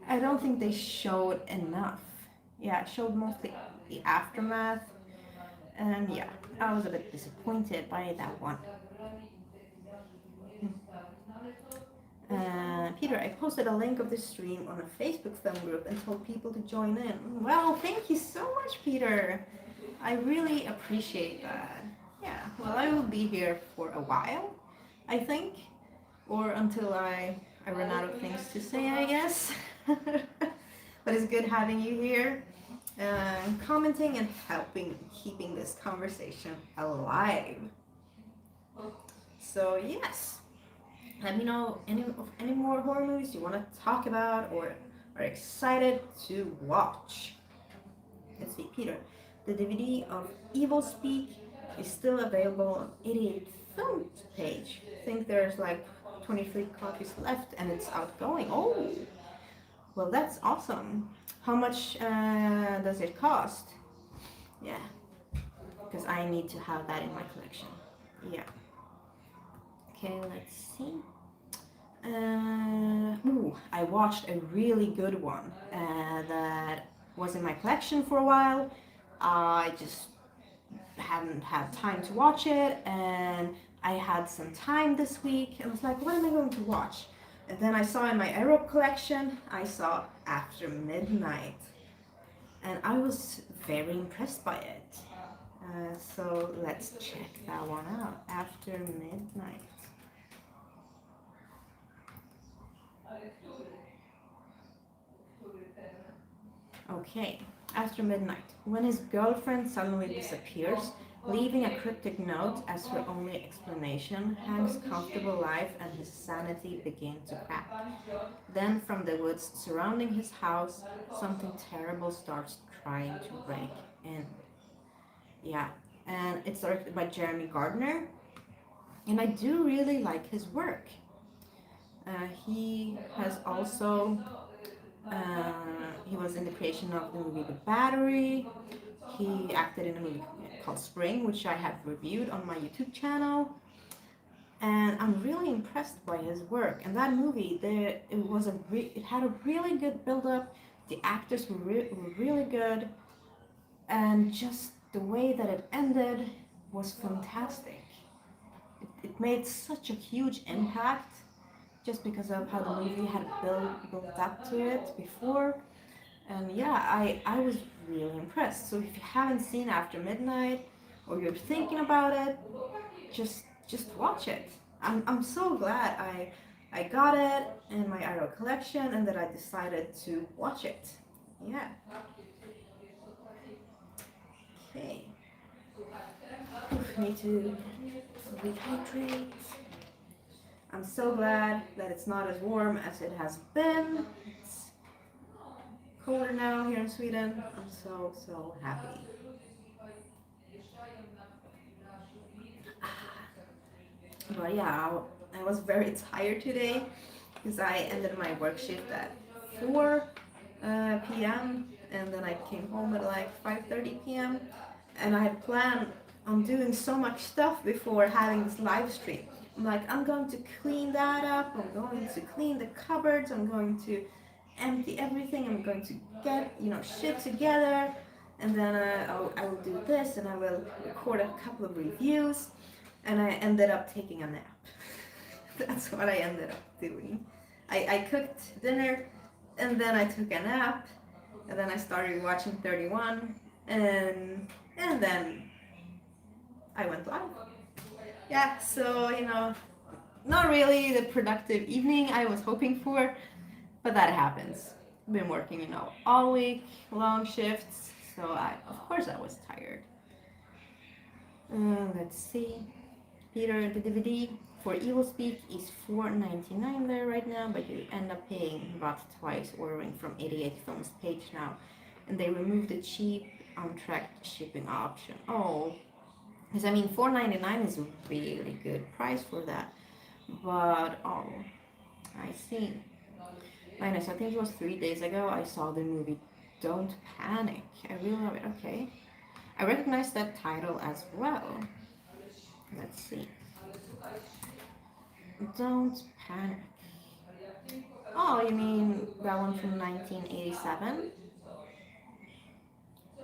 I don't think they showed enough. Yeah, it showed mostly the aftermath. And yeah, I was a bit disappointed by that one. Peter, I posted a link of this stream on a Facebook film group and told people to join in. Well, thank you so much, Peter. I really appreciate that. Yeah, well, I will be here for a while, I think. Or until I run out of things to say, I guess. But it's good having you here. commenting and helping keeping this conversation alive. So yes, let me know any more horror movies you want to talk about or are excited to watch. Let's see, Peter. The DVD of Evil Speak is still available on 88 Films page. I think there's like 23 copies left and it's outgoing. Oh, well, that's awesome. How much does it cost? Yeah, because I need to have that in my collection. Yeah. Okay, let's see. I watched a really good one that was in my collection for a while. I just hadn't had time to watch it, and I had some time this week. I was like, what am I going to watch? And then I saw in my Arrow collection, I saw After Midnight, and I was very impressed by it. So let's check that one out. After Midnight. Okay, After Midnight. When his girlfriend suddenly disappears, leaving a cryptic note as her only explanation, Hank's comfortable life and his sanity begin to crack. Then, from the woods surrounding his house, something terrible starts trying to break in. Yeah, and it's directed by Jeremy Gardner, and I do really like his work. He has also he was in the creation of the movie The Battery. He acted in a movie called Spring, which I have reviewed on my YouTube channel. And I'm really impressed by his work. And that movie, it had a really good build-up. The actors were really good, and just the way that it ended was fantastic. It made such a huge impact just because of how the movie had built up to it before. And yeah, I was really impressed. So if you haven't seen After Midnight or you're thinking about it, just watch it. I'm so glad I got it in my Arrow collection and that I decided to watch it. Yeah. Okay. Need to rehydrate. I'm so glad that it's not as warm as it has been. It's colder now here in Sweden. I'm so happy. But yeah, I was very tired today because I ended my work shift at 4 p.m. and then I came home at like 5:30 p.m. and I had planned on doing so much stuff before having this live stream. I'm like, I'm going to clean that up, I'm going to clean the cupboards, I'm going to empty everything, I'm going to get, shit together, and then I will do this and I will record a couple of reviews, and I ended up taking a nap. That's what I ended up doing. I cooked dinner, and then I took a nap, and then I started watching 31, and then I went live. Yeah, so, not really the productive evening I was hoping for, but that happens. I've been working, all week, long shifts, so of course I was tired. Let's see. Peter, the DVD for Evil Speak is $4.99 there right now, but you end up paying about twice ordering from 88 Films page now, and they removed the cheap untracked shipping option. Oh, because $4.99 is a really good price for that, but oh, I see. Linus, I think it was 3 days ago I saw the movie Don't Panic. I really love it. Okay, I recognize that title as well. Let's see. Don't Panic. Oh, you mean that one from 1987?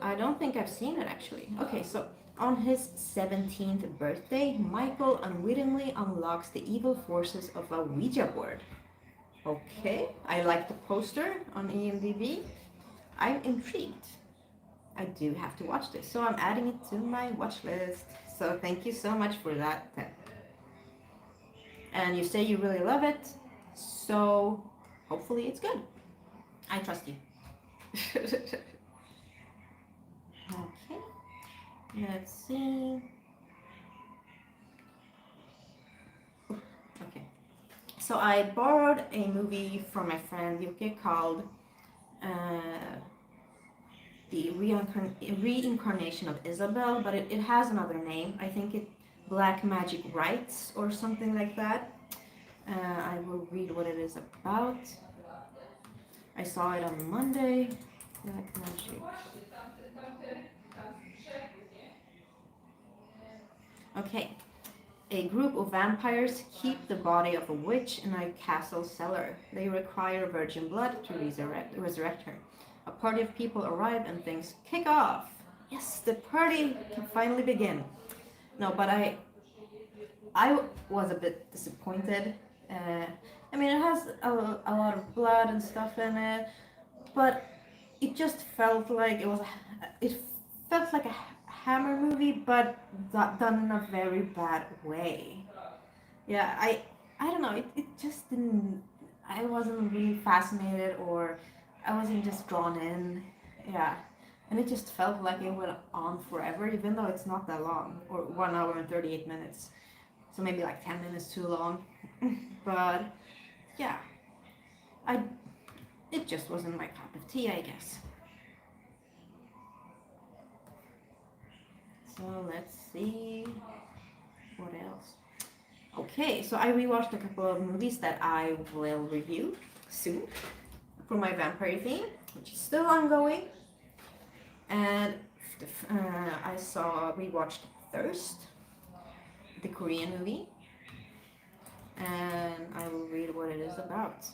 I don't think I've seen it actually. Okay, so on his 17th birthday, Michael unwittingly unlocks the evil forces of a Ouija board. Okay, I like the poster on IMDb. I'm intrigued. I do have to watch this, so I'm adding it to my watch list. So thank you so much for that. And you say you really love it, so hopefully it's good. I trust you. Let's see. Okay. So I borrowed a movie from my friend Yuki called the reincarnation of Isabel, but it has another name. I think it Black Magic Rites or something like that. I will read what it is about. I saw it on Monday. Black Magic. Okay. A group of vampires keep the body of a witch in a castle cellar. They require virgin blood to resurrect her. A party of people arrive and things kick off. Yes, the party can finally begin. No, but I was a bit disappointed. I mean, it has a lot of blood and stuff in it, but it just felt like it felt like a Hammer movie, but done in a very bad way. Yeah, I don't know. It just didn't. I wasn't really fascinated, or I wasn't just drawn in. Yeah, and it just felt like it went on forever, even though it's not that long, or 1 hour and 38 minutes. So maybe like 10 minutes too long. But yeah, I it just wasn't my cup of tea, I guess. So let's see what else. Okay, so I rewatched a couple of movies that I will review soon for my vampire theme, which is still ongoing. And I rewatched Thirst, the Korean movie, and I will read what it is about.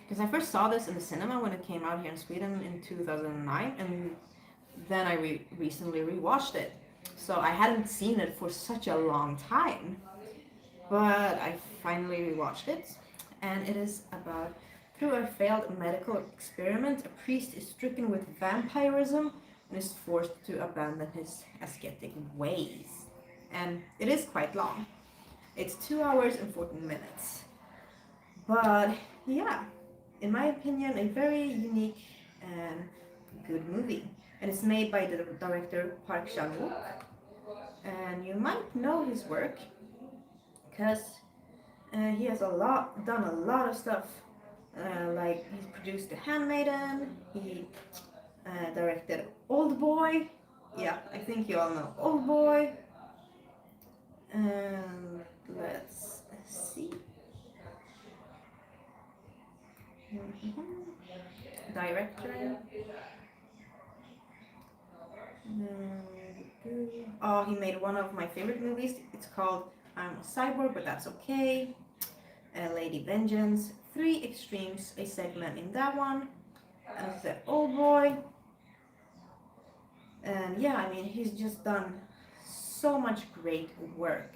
Because I first saw this in the cinema when it came out here in Sweden in 2009, and then I recently rewatched it. So I hadn't seen it for such a long time, but I finally rewatched it, and it is about through a failed medical experiment, a priest is stricken with vampirism and is forced to abandon his ascetic ways. And it is quite long. It's 2 hours and 14 minutes. But yeah, in my opinion, a very unique and good movie. And it's made by the director Park Chan-wook. And you might know his work because he has done a lot of stuff. Like he's produced The Handmaiden, he directed Old Boy. Yeah, I think you all know Old Boy. And let's see. Director. Oh, he made one of my favorite movies. It's called I'm a Cyborg, but that's okay. Lady Vengeance, Three Extremes, a segment in that one. And it's the Old Boy. And yeah, I mean, he's just done so much great work.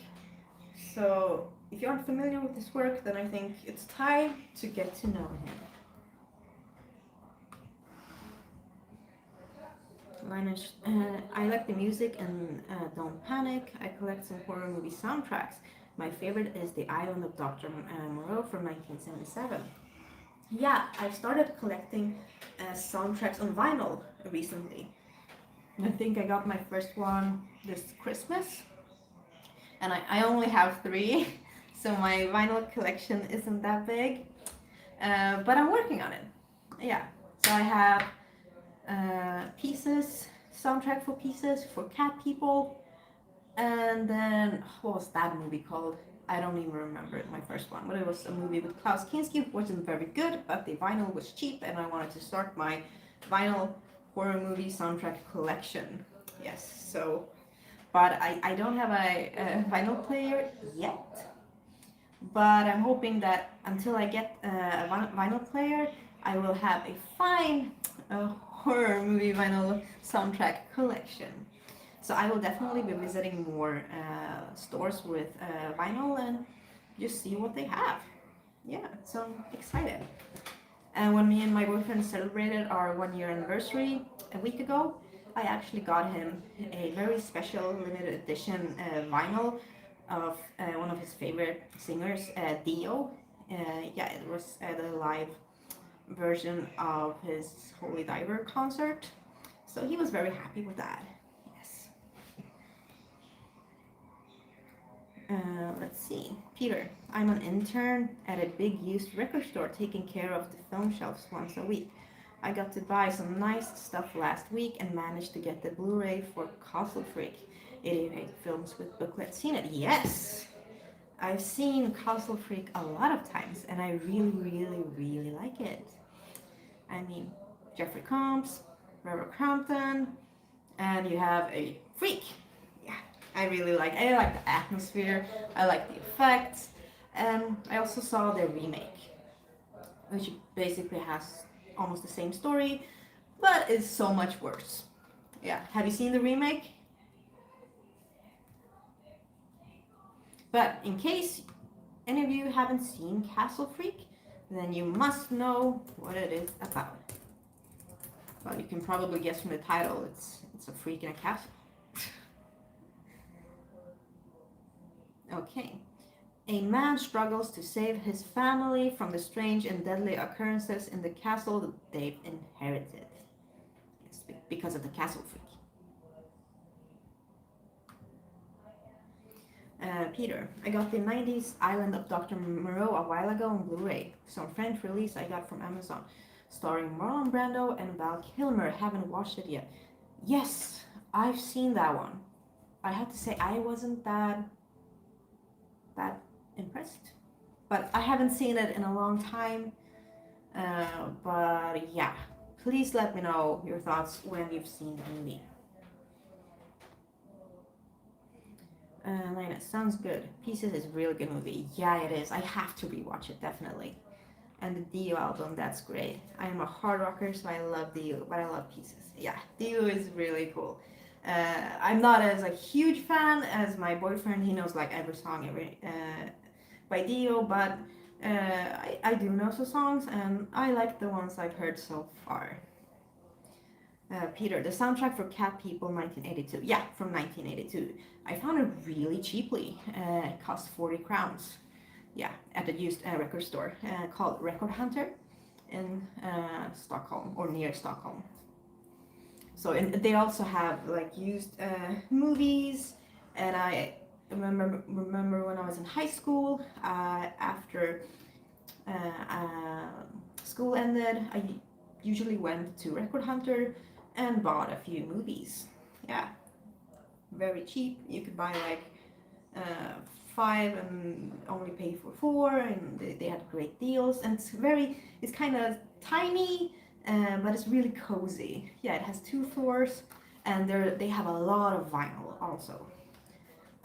So if you aren't familiar with his work, then I think it's time to get to know him. I like the music and don't panic. I collect some horror movie soundtracks. My favorite is The Island of Dr. Moreau from 1977. Yeah, I've started collecting soundtracks on vinyl recently. I think I got my first one this Christmas, and I only have 3, so my vinyl collection isn't that big, but I'm working on it. Yeah, so I have Pieces, soundtrack for Pieces, for Cat People, and then what was that movie called? I don't even remember it, my first one, but it was a movie with Klaus Kinski, which wasn't very good, but the vinyl was cheap, and I wanted to start my vinyl horror movie soundtrack collection. Yes, so, but I don't have a vinyl player yet, but I'm hoping that until I get a vinyl player, I will have a fine horror movie vinyl soundtrack collection. So I will definitely be visiting more stores with vinyl and just see what they have. Yeah, so I'm excited. And when me and my boyfriend celebrated our 1 year anniversary a week ago, I actually got him a very special limited edition vinyl of one of his favorite singers, Dio. Yeah, it was the live version of his Holy Diver concert. So he was very happy with that. Let's see. Peter, I'm an intern at a big used record store taking care of the film shelves once a week. I got to buy some nice stuff last week and managed to get the Blu-ray for Castle Freak. 88 films with booklet. Seen it? Yes! I've seen Castle Freak a lot of times and I really, really, really like it. I mean, Jeffrey Combs, Robert Crampton, and you have a freak. Yeah, I like the atmosphere, I like the effects, and I also saw the remake, which basically has almost the same story, but is so much worse. Yeah, have you seen the remake? But in case any of you haven't seen Castle Freak, then you must know what it is about. Well, you can probably guess from the title, it's a freak in a castle. Okay. A man struggles to save his family from the strange and deadly occurrences in the castle that they've inherited. It's because of the castle freak. Peter, I got the 90s Island of Dr. Moreau a while ago on Blu-ray. Some French release I got from Amazon. Starring Marlon Brando and Val Kilmer. Haven't watched it yet. Yes, I've seen that one. I have to say I wasn't that impressed. But I haven't seen it in a long time. But yeah, please let me know your thoughts when you've seen the movie. Lena, sounds good. Pieces is a really good movie. Yeah, it is. I have to rewatch it, definitely. And the Dio album, that's great. I am a hard rocker, so I love Dio, but I love Pieces. Yeah, Dio is really cool. I'm not as a huge fan as my boyfriend. He knows like every song by Dio, but I do know some songs, and I like the ones I've heard so far. Peter, the soundtrack for Cat People 1982. Yeah, from 1982. I found it really cheaply. It cost 40 crowns. Yeah, at a used record store called Record Hunter in Stockholm or near Stockholm. So they also have like used movies, and I remember when I was in high school, after school ended, I usually went to Record Hunter and bought a few movies. Yeah, very cheap. You could buy like 5 and only pay for 4, and they had great deals. And it's kind of tiny, but it's really cozy. Yeah, it has 2 floors, and they have a lot of vinyl also.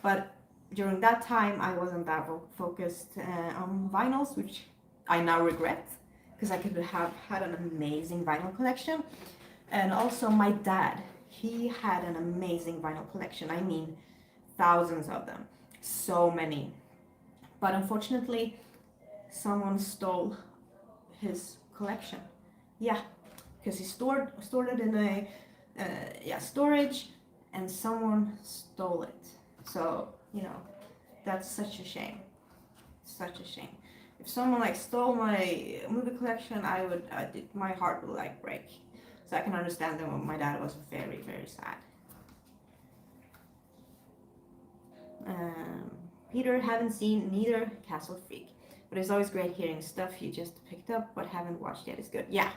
But during that time, I wasn't that focused on vinyls, which I now regret, because I could have had an amazing vinyl collection. And also my dad, he had an amazing vinyl collection. I mean, thousands of them. So many. But unfortunately, someone stole his collection. Yeah, because he stored it in a storage, and someone stole it. So, that's such a shame. Such a shame. If someone like stole my movie collection, my heart would like break. So I can understand that my dad was very, very sad. Peter, haven't seen neither Castle Freak, but it's always great hearing stuff you just picked up but haven't watched yet. Is good. Yeah,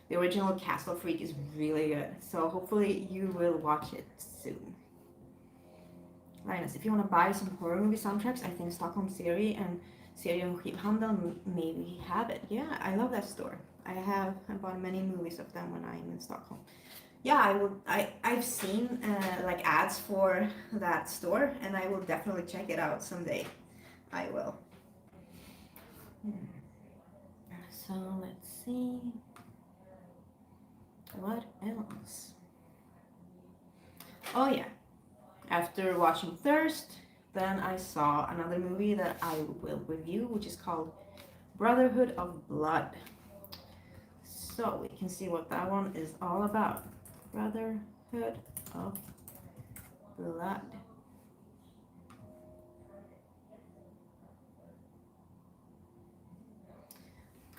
the original Castle Freak is really good. So hopefully you will watch it soon. Linus, if you want to buy some horror movie soundtracks, I think Stockholm Serie and Serie and Skivhandel maybe have it. Yeah, I love that store. I bought many movies of them when I'm in Stockholm. Yeah, I've seen like ads for that store, and I will definitely check it out someday. I will. So let's see. What else? Oh yeah. After watching Thirst, then I saw another movie that I will review, which is called Brotherhood of Blood. So we can see what that one is all about. Brotherhood of Blood.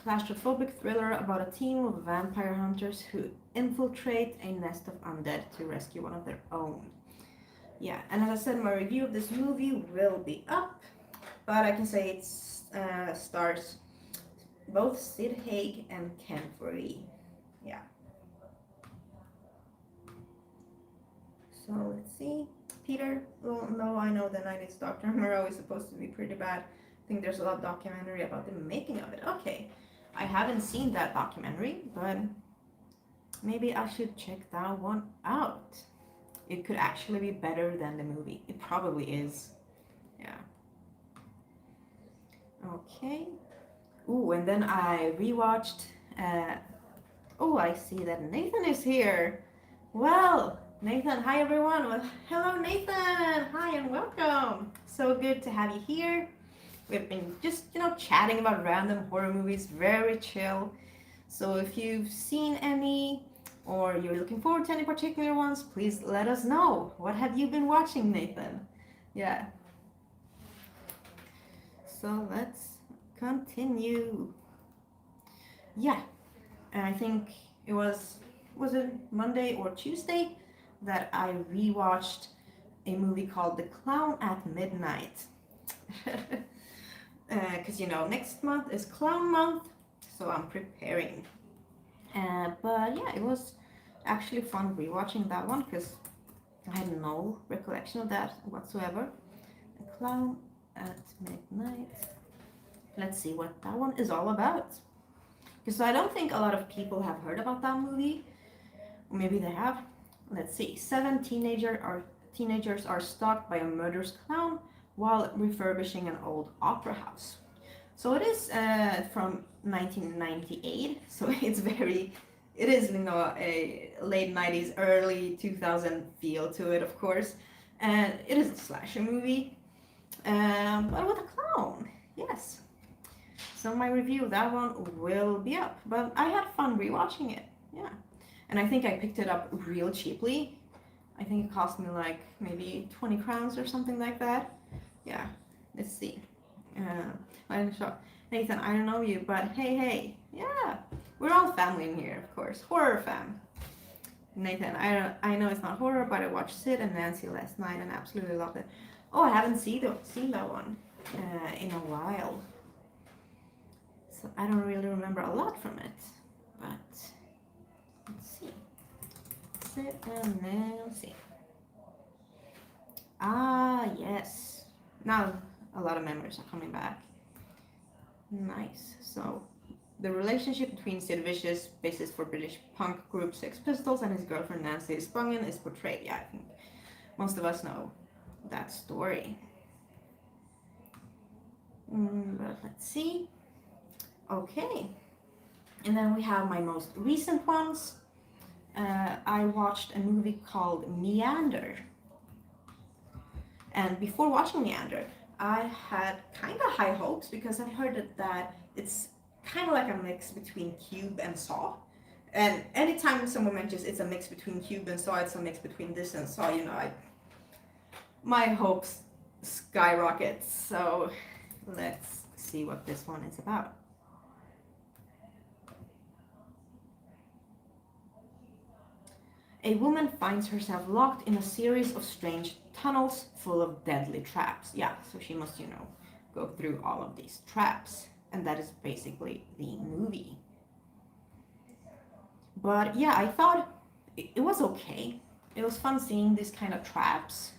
Claustrophobic thriller about a team of vampire hunters who infiltrate a nest of undead to rescue one of their own. Yeah, and as I said, my review of this movie will be up, but I can say it stars both Sid Haig and Ken Foree. Yeah. So let's see. Peter, well, no, I know the 90s Dr. Moreau is supposed to be pretty bad. I think there's a lot of documentary about the making of it. Okay, I haven't seen that documentary, but maybe I should check that one out. It could actually be better than the movie. It probably is. Yeah. Okay. Ooh, and then I rewatched. Oh, I see that Nathan is here. Well, Nathan, hi everyone. Well, hello, Nathan. Hi and welcome. So good to have you here. We've been just, chatting about random horror movies, very chill. So if you've seen any or you're looking forward to any particular ones, please let us know. What have you been watching, Nathan? Yeah. So let's continue. Yeah, and I think it was it Monday or Tuesday that I rewatched a movie called The Clown at Midnight. Because next month is Clown Month, so I'm preparing. But yeah, it was actually fun rewatching that one because I had no recollection of that whatsoever. The Clown at Midnight. Let's see what that one is all about. Because I don't think a lot of people have heard about that movie. Or maybe they have. Let's see. 7 teenagers are stalked by a murderous clown while refurbishing an old opera house. So it is from 1998. So it is a late 90s, early 2000 feel to it, of course. And it is a slasher movie, but with a clown. Yes. So my review of that one will be up, but I had fun rewatching it. Yeah, and I think I picked it up real cheaply. I think it cost me like maybe 20 crowns or something like that. Yeah, let's see. I'm sure. Nathan, I don't know you, but hey, yeah, we're all family in here, of course. Horror fam. Nathan, I know it's not horror, but I watched Sid and Nancy last night and absolutely loved it. Oh, I haven't seen that one in a while. So I don't really remember a lot from it, but let's see. Sid and Nancy. Ah, yes. Now a lot of memories are coming back. Nice. So the relationship between Sid Vicious, bassist for British punk group Sex Pistols, and his girlfriend Nancy Spungen is portrayed. Yeah, I think most of us know that story. But let's see. Okay, and then we have my most recent ones. I watched a movie called Meander. And before watching Meander, I had kind of high hopes because I've heard that it's kind of like a mix between Cube and Saw. And anytime someone mentions it's a mix between Cube and Saw, it's a mix between this and Saw, my hopes skyrocket. So let's see what this one is about. A woman finds herself locked in a series of strange tunnels full of deadly traps. Yeah, so she must, go through all of these traps. And that is basically the movie. But yeah, I thought it was okay. It was fun seeing these kind of traps.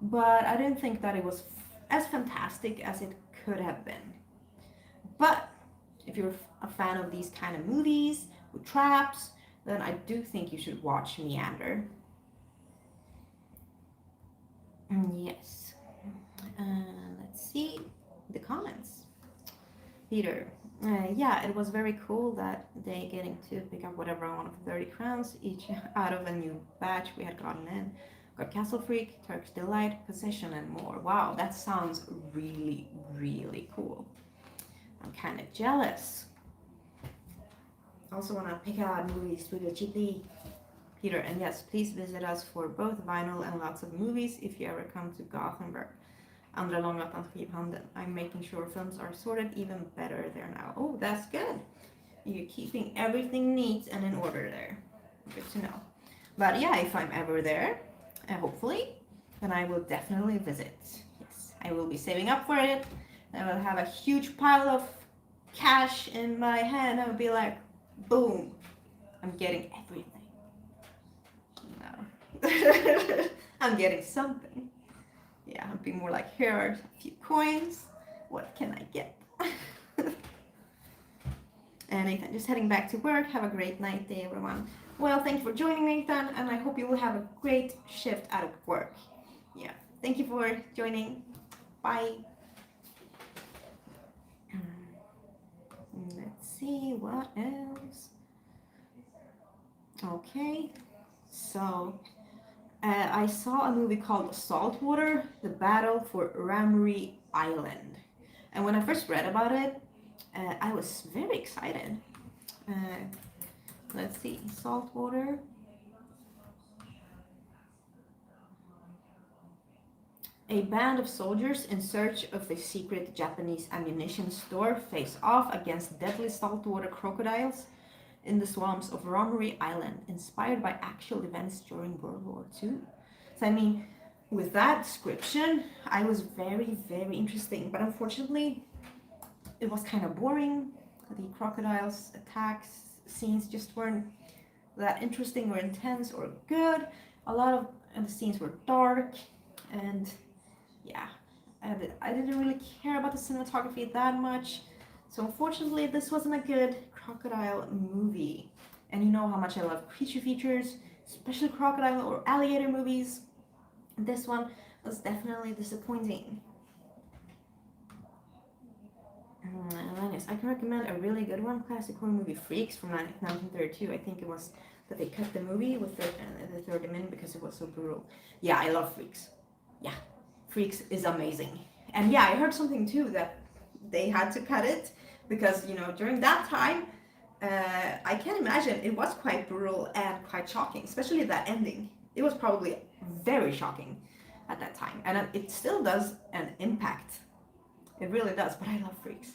But I didn't think that it was as fantastic as it could have been. But if you're a fan of these kind of movies with traps, then I do think you should watch Meander. Yes. Let's see the comments. Peter. Yeah, it was very cool that they getting to pick up whatever one of 30 crowns each out of a new batch we had gotten in. Got Castle Freak, Turkish Delight, Possession, and more. Wow, that sounds really, really cool. I'm kind of jealous. Also want to pick out movies really cheaply. Peter, and yes, please visit us for both vinyl and lots of movies if you ever come to Gothenburg. Andra Långgatan Skivhandeln. I'm making sure films are sorted even better there now. Oh, that's good. You're keeping everything neat and in order there. Good to know. But yeah, if I'm ever there, hopefully, then I will definitely visit. Yes, I will be saving up for it. I will have a huge pile of cash in my hand. I will be like, boom, I'm getting everything. No. I'm getting something. Yeah, I'll be more like, here are a few coins. What can I get? And Nathan, just heading back to work. Have a great night day, everyone. Well, thank you for joining, Nathan, and I hope you will have a great shift at work. Yeah, thank you for joining. Bye. Let's see, what else? Okay, so I saw a movie called Saltwater, The Battle for Ramery Island. And when I first read about it, I was very excited. Let's see, Saltwater. A band of soldiers in search of a secret Japanese ammunition store face off against deadly saltwater crocodiles in the swamps of Ramery Island, inspired by actual events during World War II. So I mean, with that description, I was very, very interesting, but unfortunately, it was kind of boring. The crocodiles attacks scenes just weren't that interesting or intense or good. A lot of the scenes were dark, and yeah, I didn't really care about the cinematography that much. So unfortunately, this wasn't a good crocodile movie. And you know how much I love creature features, especially crocodile or alligator movies. This one was definitely disappointing. Linus, I can recommend a really good one, classic horror movie, Freaks from 1932. I think it was that they cut the movie with the 30 minutes because it was so brutal. Yeah, I love Freaks. Yeah, Freaks is amazing. And yeah, I heard something too that they had to cut it because, you know, during that time, I can imagine it was quite brutal and quite shocking, especially that ending. It was probably very shocking at that time, and it still does an impact. It really does, but I love Freaks.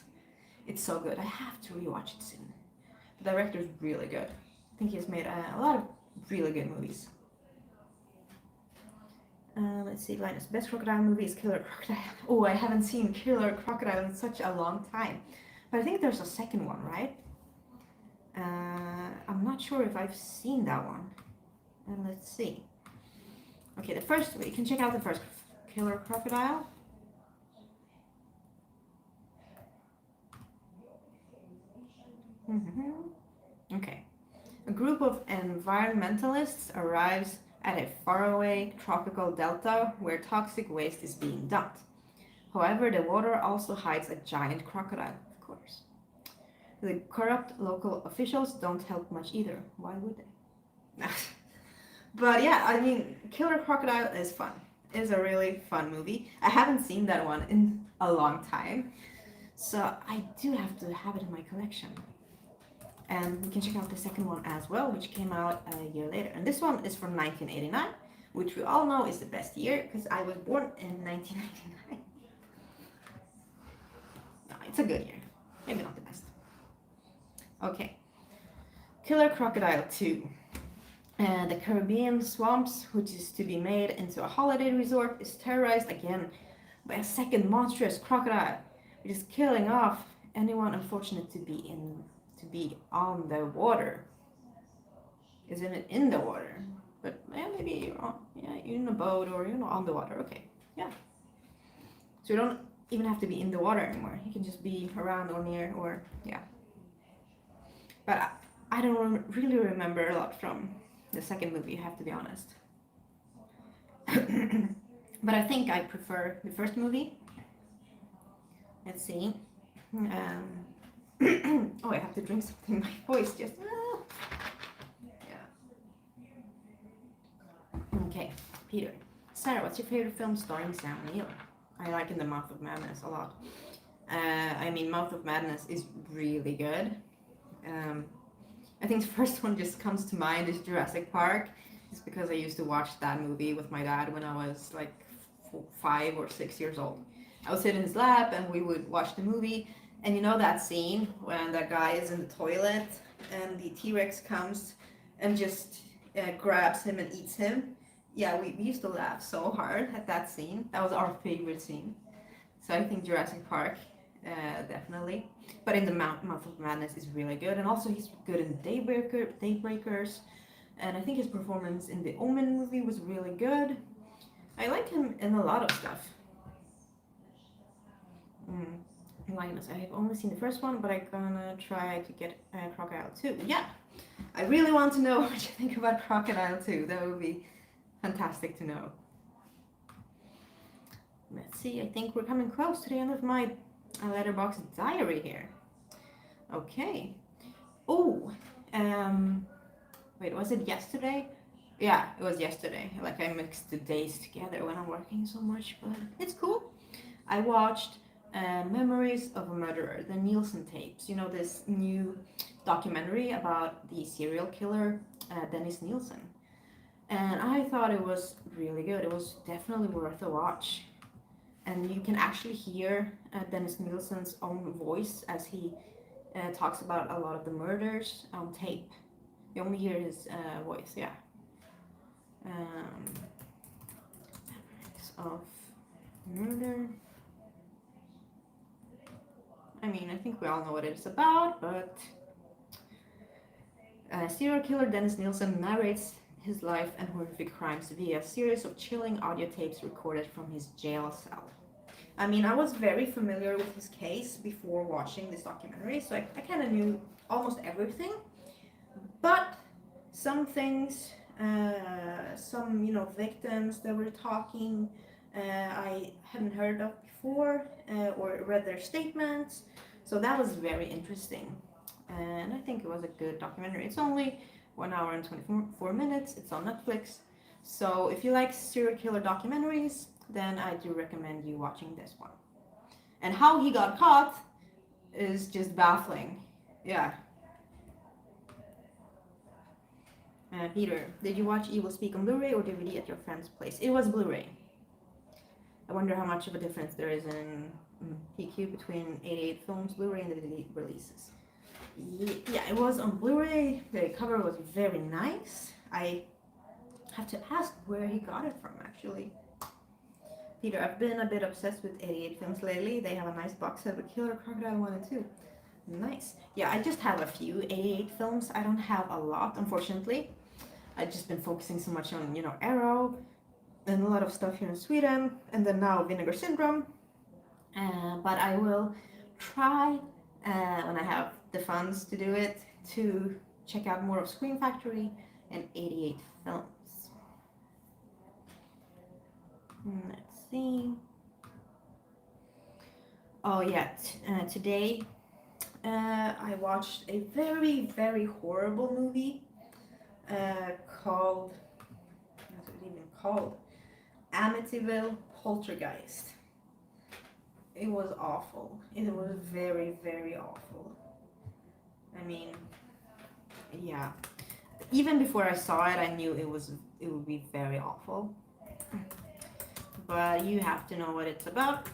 It's so good. I have to rewatch it soon. The director's really good. I think he's made a lot of really good movies. Let's see, Linus. Best crocodile movie is Killer Crocodile. Oh, I haven't seen Killer Crocodile in such a long time. But I think there's a second one, right? I'm not sure if I've seen that one. And let's see. Okay, the first, you can check out the first Killer Crocodile. Okay. A group of environmentalists arrives at a faraway tropical delta where toxic waste is being dumped. However, the water also hides a giant crocodile, of course. The corrupt local officials don't help much either. Why would they? But yeah, I mean, Killer Crocodile is fun. It's a really fun movie. I haven't seen that one in a long time, so I do have to have it in my collection. And we can check out the second one as well, which came out a year later. And this one is from 1989, which we all know is the best year because I was born in 1999. No, it's a good year. Maybe not the best. Okay. Killer Crocodile 2. The Caribbean swamps, which is to be made into a holiday resort, is terrorized again by a second monstrous crocodile, which is killing off anyone unfortunate to be on the water. Isn't it in the water? But yeah, maybe you're in a boat or you're on the water. Okay, yeah. So you don't even have to be in the water anymore. You can just be around or near or yeah. But I don't really remember a lot from the second movie, I have to be honest. But I think I prefer the first movie. Let's see. Oh, I have to drink something. My voice just. Yeah. Okay, Peter. Sarah, what's your favorite film starring Sam Neill? I like In the Mouth of Madness a lot. I mean, Mouth of Madness is really good. I think the first one just comes to mind is Jurassic Park. It's because I used to watch that movie with my dad when I was like 5 or 6 years old. I would sit in his lap and we would watch the movie. And you know that scene when that guy is in the toilet and the T-Rex comes and just grabs him and eats him? yeah, we used to laugh so hard at that scene. That was our favorite scene. So I think Jurassic Park, definitely. But in the Month of Madness is really good, and also he's good in Daybreakers, and I think his performance in the Omen movie was really good. I like him in a lot of stuff. Mm. Linus, I have only seen the first one, but I'm gonna try to get Crocodile 2. Yeah, I really want to know what you think about Crocodile 2. That would be fantastic to know. Let's see, I think we're coming close to the end of my letterbox diary here. Okay. Oh, wait, was it yesterday? Yeah, it was yesterday. Like I mixed the days together when I'm working so much, but it's cool. I watched Memories of a Murderer, the Nielsen tapes. You know, this new documentary about the serial killer Dennis Nielsen. And I thought it was really good. It was definitely worth a watch. And you can actually hear Dennis Nielsen's own voice as he talks about a lot of the murders on tape. You only hear his voice, yeah. Memories of Murder. I mean, I think we all know what it's about, but serial killer Dennis Nielsen narrates his life and horrific crimes via a series of chilling audio tapes recorded from his jail cell. I mean, I was very familiar with his case before watching this documentary, so I kind of knew almost everything. But some things, some victims that were talking, I hadn't heard of before or read their statements, so that was very interesting. And I think it was a good documentary. It's only 1 hour and 24 minutes. It's on Netflix. So if you like serial killer documentaries, then I do recommend you watching this one. And how he got caught is just baffling. Yeah. Peter, did you watch Evil Speak on Blu-ray or DVD at your friend's place? It was Blu-ray. I wonder how much of a difference there is in PQ between 88 Films Blu-ray and the DVD releases. Yeah, it was on Blu-ray. The cover was very nice. I have to ask where he got it from, actually. Peter, I've been a bit obsessed with 88 Films lately. They have a nice box set with Killer Crocodile 1 and 2. Nice. Yeah, I just have a few 88 films. I don't have a lot, unfortunately. I've just been focusing so much on, Arrow and a lot of stuff here in Sweden, and then now Vinegar Syndrome. But I will try, when I have the funds to do it, to check out more of Scream Factory and 88 Films. Let's see. Oh yeah, today I watched a very, very horrible movie called, what's it even called? Amityville Poltergeist. It was awful. It was very, very awful. I mean, yeah. Even before I saw it, I knew it would be very awful. But you have to know what it's about.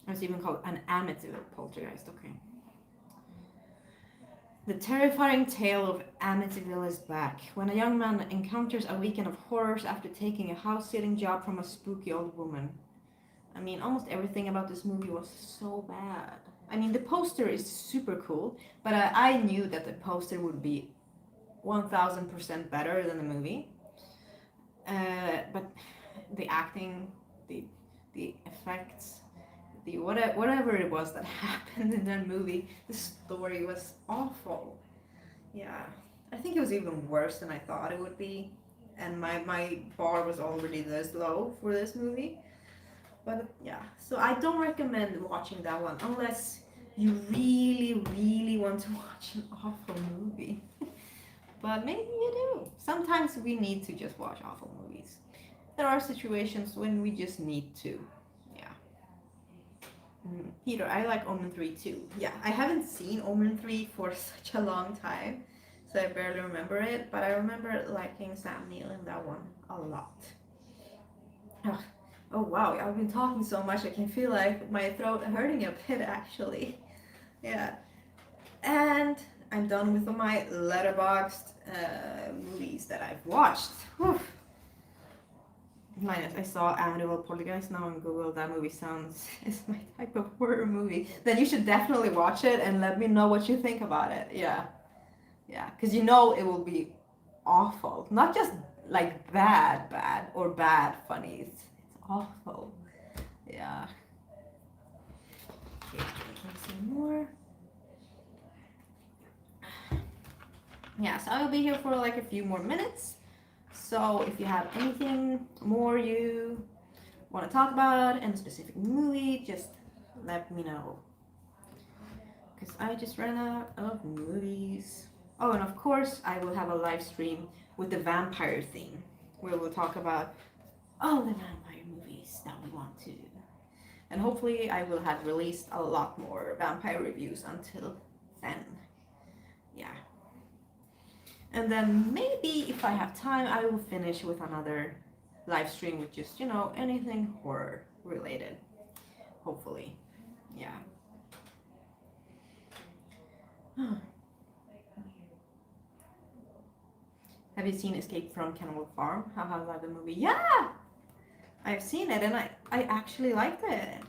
It's even called an Amityville Poltergeist, okay. The terrifying tale of Amityville is back, when a young man encounters a weekend of horrors after taking a house-sitting job from a spooky old woman. I mean, almost everything about this movie was so bad. I mean, the poster is super cool, but I knew that the poster would be 1000% better than the movie. But the acting, the effects, the whatever it was that happened in that movie, the story was awful. Yeah, I think it was even worse than I thought it would be, and my bar was already this low for this movie. But yeah, so I don't recommend watching that one unless you really, really want to watch an awful movie. But maybe you do. Sometimes we need to just watch awful movies. There are situations when we just need to. Yeah. Peter, I like Omen 3 too. Yeah, I haven't seen Omen 3 for such a long time, so I barely remember it, but I remember liking Sam Neill in that one a lot. Ugh. Oh wow, I've been talking so much I can feel like my throat hurting a bit actually. Yeah. And I'm done with all my letterboxed movies that I've watched. Whew. Minus, I saw Amityville Poltergeist now on Google. That movie sounds is my type of horror movie. Then you should definitely watch it and let me know what you think about it. Yeah, yeah, because you know it will be awful. Not just like bad or bad funny. It's awful. Yeah. Okay, drinking some more. Yeah, so I will be here for like a few more minutes. So if you have anything more you want to talk about and a specific movie, just let me know. Because I just ran out of movies. Oh, and of course, I will have a live stream with the vampire theme, where we'll talk about all the vampire movies that we want to. And hopefully I will have released a lot more vampire reviews until then. Yeah. And then maybe if I have time, I will finish with another live stream with just, you know, anything horror related. Hopefully. Yeah. Have you seen Escape from Cannibal Farm? Haha, I love the movie. Yeah! I've seen it and I actually liked it.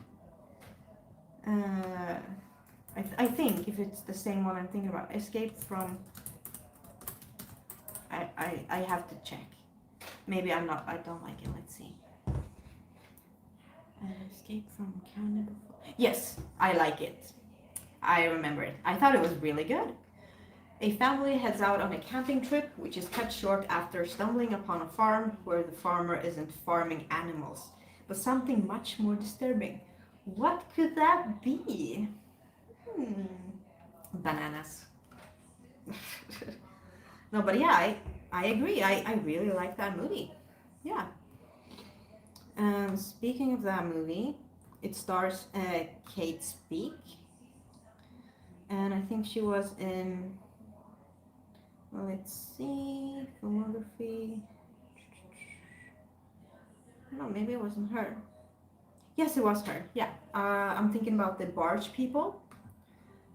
I think if it's the same one I'm thinking about. Escape from... I have to check. Maybe I don't like it. Let's see. Escape from Cannibal Farm. Yes, I like it. I remember it. I thought it was really good. A family heads out on a camping trip, which is cut short after stumbling upon a farm where the farmer isn't farming animals, but something much more disturbing. What could that be? Bananas. No, but yeah, I agree. I really like that movie. Yeah. Speaking of that movie, it stars Kate Speak. And I think she was in... Well, let's see, filmography. No, maybe it wasn't her. Yes, it was her. Yeah, I'm thinking about The Barge People,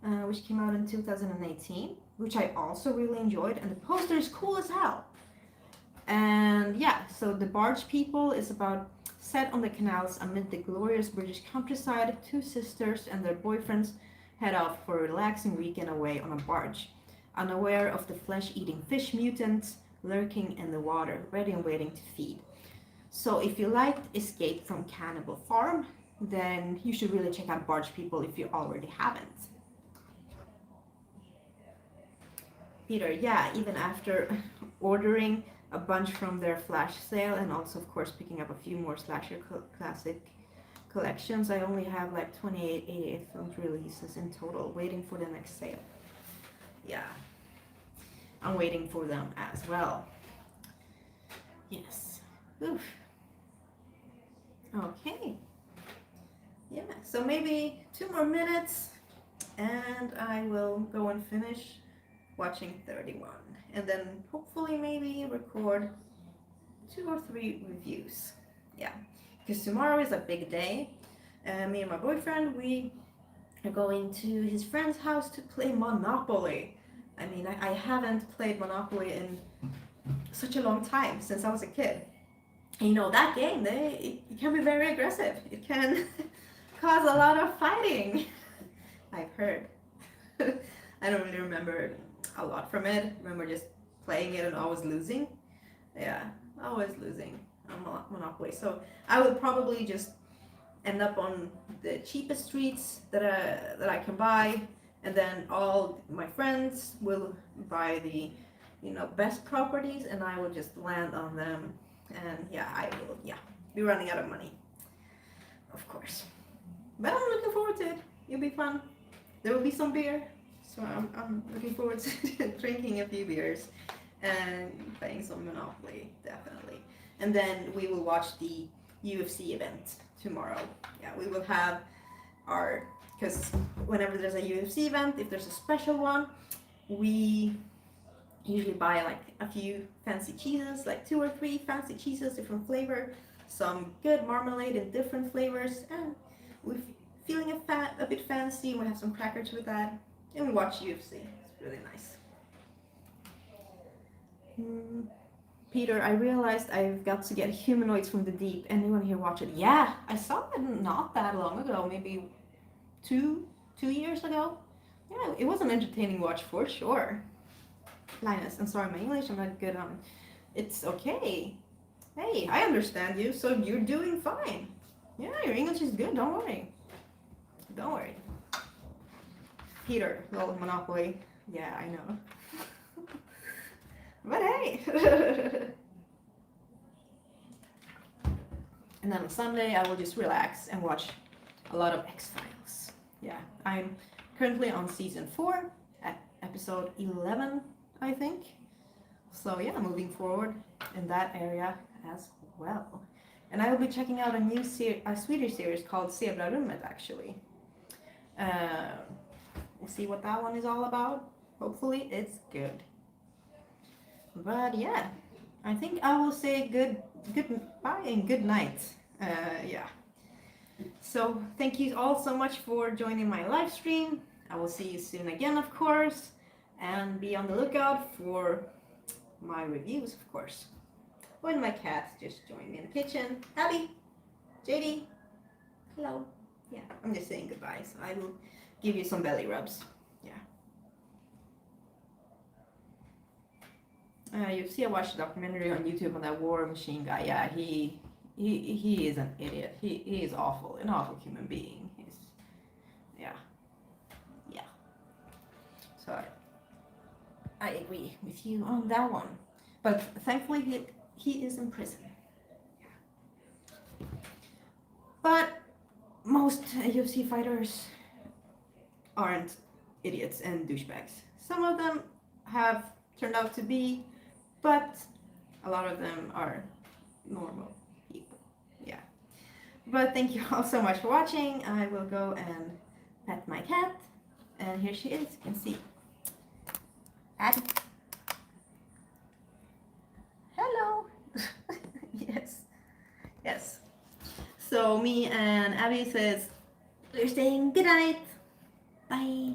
which came out in 2018, which I also really enjoyed, and the poster is cool as hell. And yeah, so The Barge People is about set on the canals amid the glorious British countryside. Two sisters and their boyfriends head off for a relaxing weekend away on a barge, unaware of the flesh-eating fish mutants lurking in the water, ready and waiting to feed. So if you liked Escape from Cannibal Farm, then you should really check out Barge People if you already haven't. Peter, yeah, even after ordering a bunch from their flash sale and also of course picking up a few more slasher classic collections, I only have like 28 88 films releases in total waiting for the next sale. Yeah, I'm waiting for them as well. Yes. Oof. Okay. Yeah, so maybe 2 more minutes and I will go and finish watching 31 and then hopefully maybe record 2 or 3 reviews. Yeah, because tomorrow is a big day. Me and my boyfriend, we are going to his friend's house to play Monopoly. I mean, I haven't played Monopoly in such a long time, since I was a kid. And you know, that game, it can be very aggressive. It can cause a lot of fighting, I've heard. I don't really remember a lot from it. I remember just playing it and always losing. Yeah, always losing on Monopoly. So I would probably just end up on the cheapest streets that I can buy, and then all my friends will buy the, you know, best properties, and I will just land on them. And yeah, I will be running out of money, of course. But I'm looking forward to it. It'll be fun. There will be some beer, so I'm looking forward to drinking a few beers and playing some Monopoly, definitely. And then we will watch the UFC event tomorrow. Yeah, we will have because whenever there's a UFC event, if there's a special one, we usually buy like a few fancy cheeses, like 2 or 3 fancy cheeses, different flavor, some good marmalade in different flavors, and we're feeling a bit fancy, and we have some crackers with that, and we watch UFC. It's really nice. Peter, I realized I've got to get Humanoids from the Deep. Anyone here watch it? Yeah, I saw it not that long ago, maybe two years ago. Yeah, it was an entertaining watch for sure. Linus, I'm sorry, my English, I'm not good on. It's okay. Hey, I understand you, so you're doing fine. Yeah, your English is good, don't worry. Don't worry. Peter, lol, Monopoly. Yeah, I know. But hey! And then on Sunday, I will just relax and watch a lot of X-Files. Yeah, I'm currently on season 4, at episode 11, I think. So yeah, moving forward in that area as well. And I will be checking out a new Swedish series called Zebrarummet, actually. We'll see what that one is all about. Hopefully it's good. But yeah, I think I will say goodbye and good night. Yeah. So thank you all so much for joining my live stream. I will see you soon again, of course, and be on the lookout for my reviews, of course. When my cats just joined me in the kitchen. Abby, JD, hello. Yeah, I'm just saying goodbye, so I will give you some belly rubs. You see, I watched a documentary on YouTube on that war machine guy. Yeah, he is an idiot. He is awful, an awful human being. Yeah. So I agree with you on that one. But thankfully, he is in prison. Yeah. But most UFC fighters aren't idiots and douchebags. Some of them have turned out to be, but a lot of them are normal people. Yeah. But thank you all so much for watching. I will go and pet my cat. And here she is, you can see. Abby. Hello. Yes. So me and Abby says we're saying good night. Bye.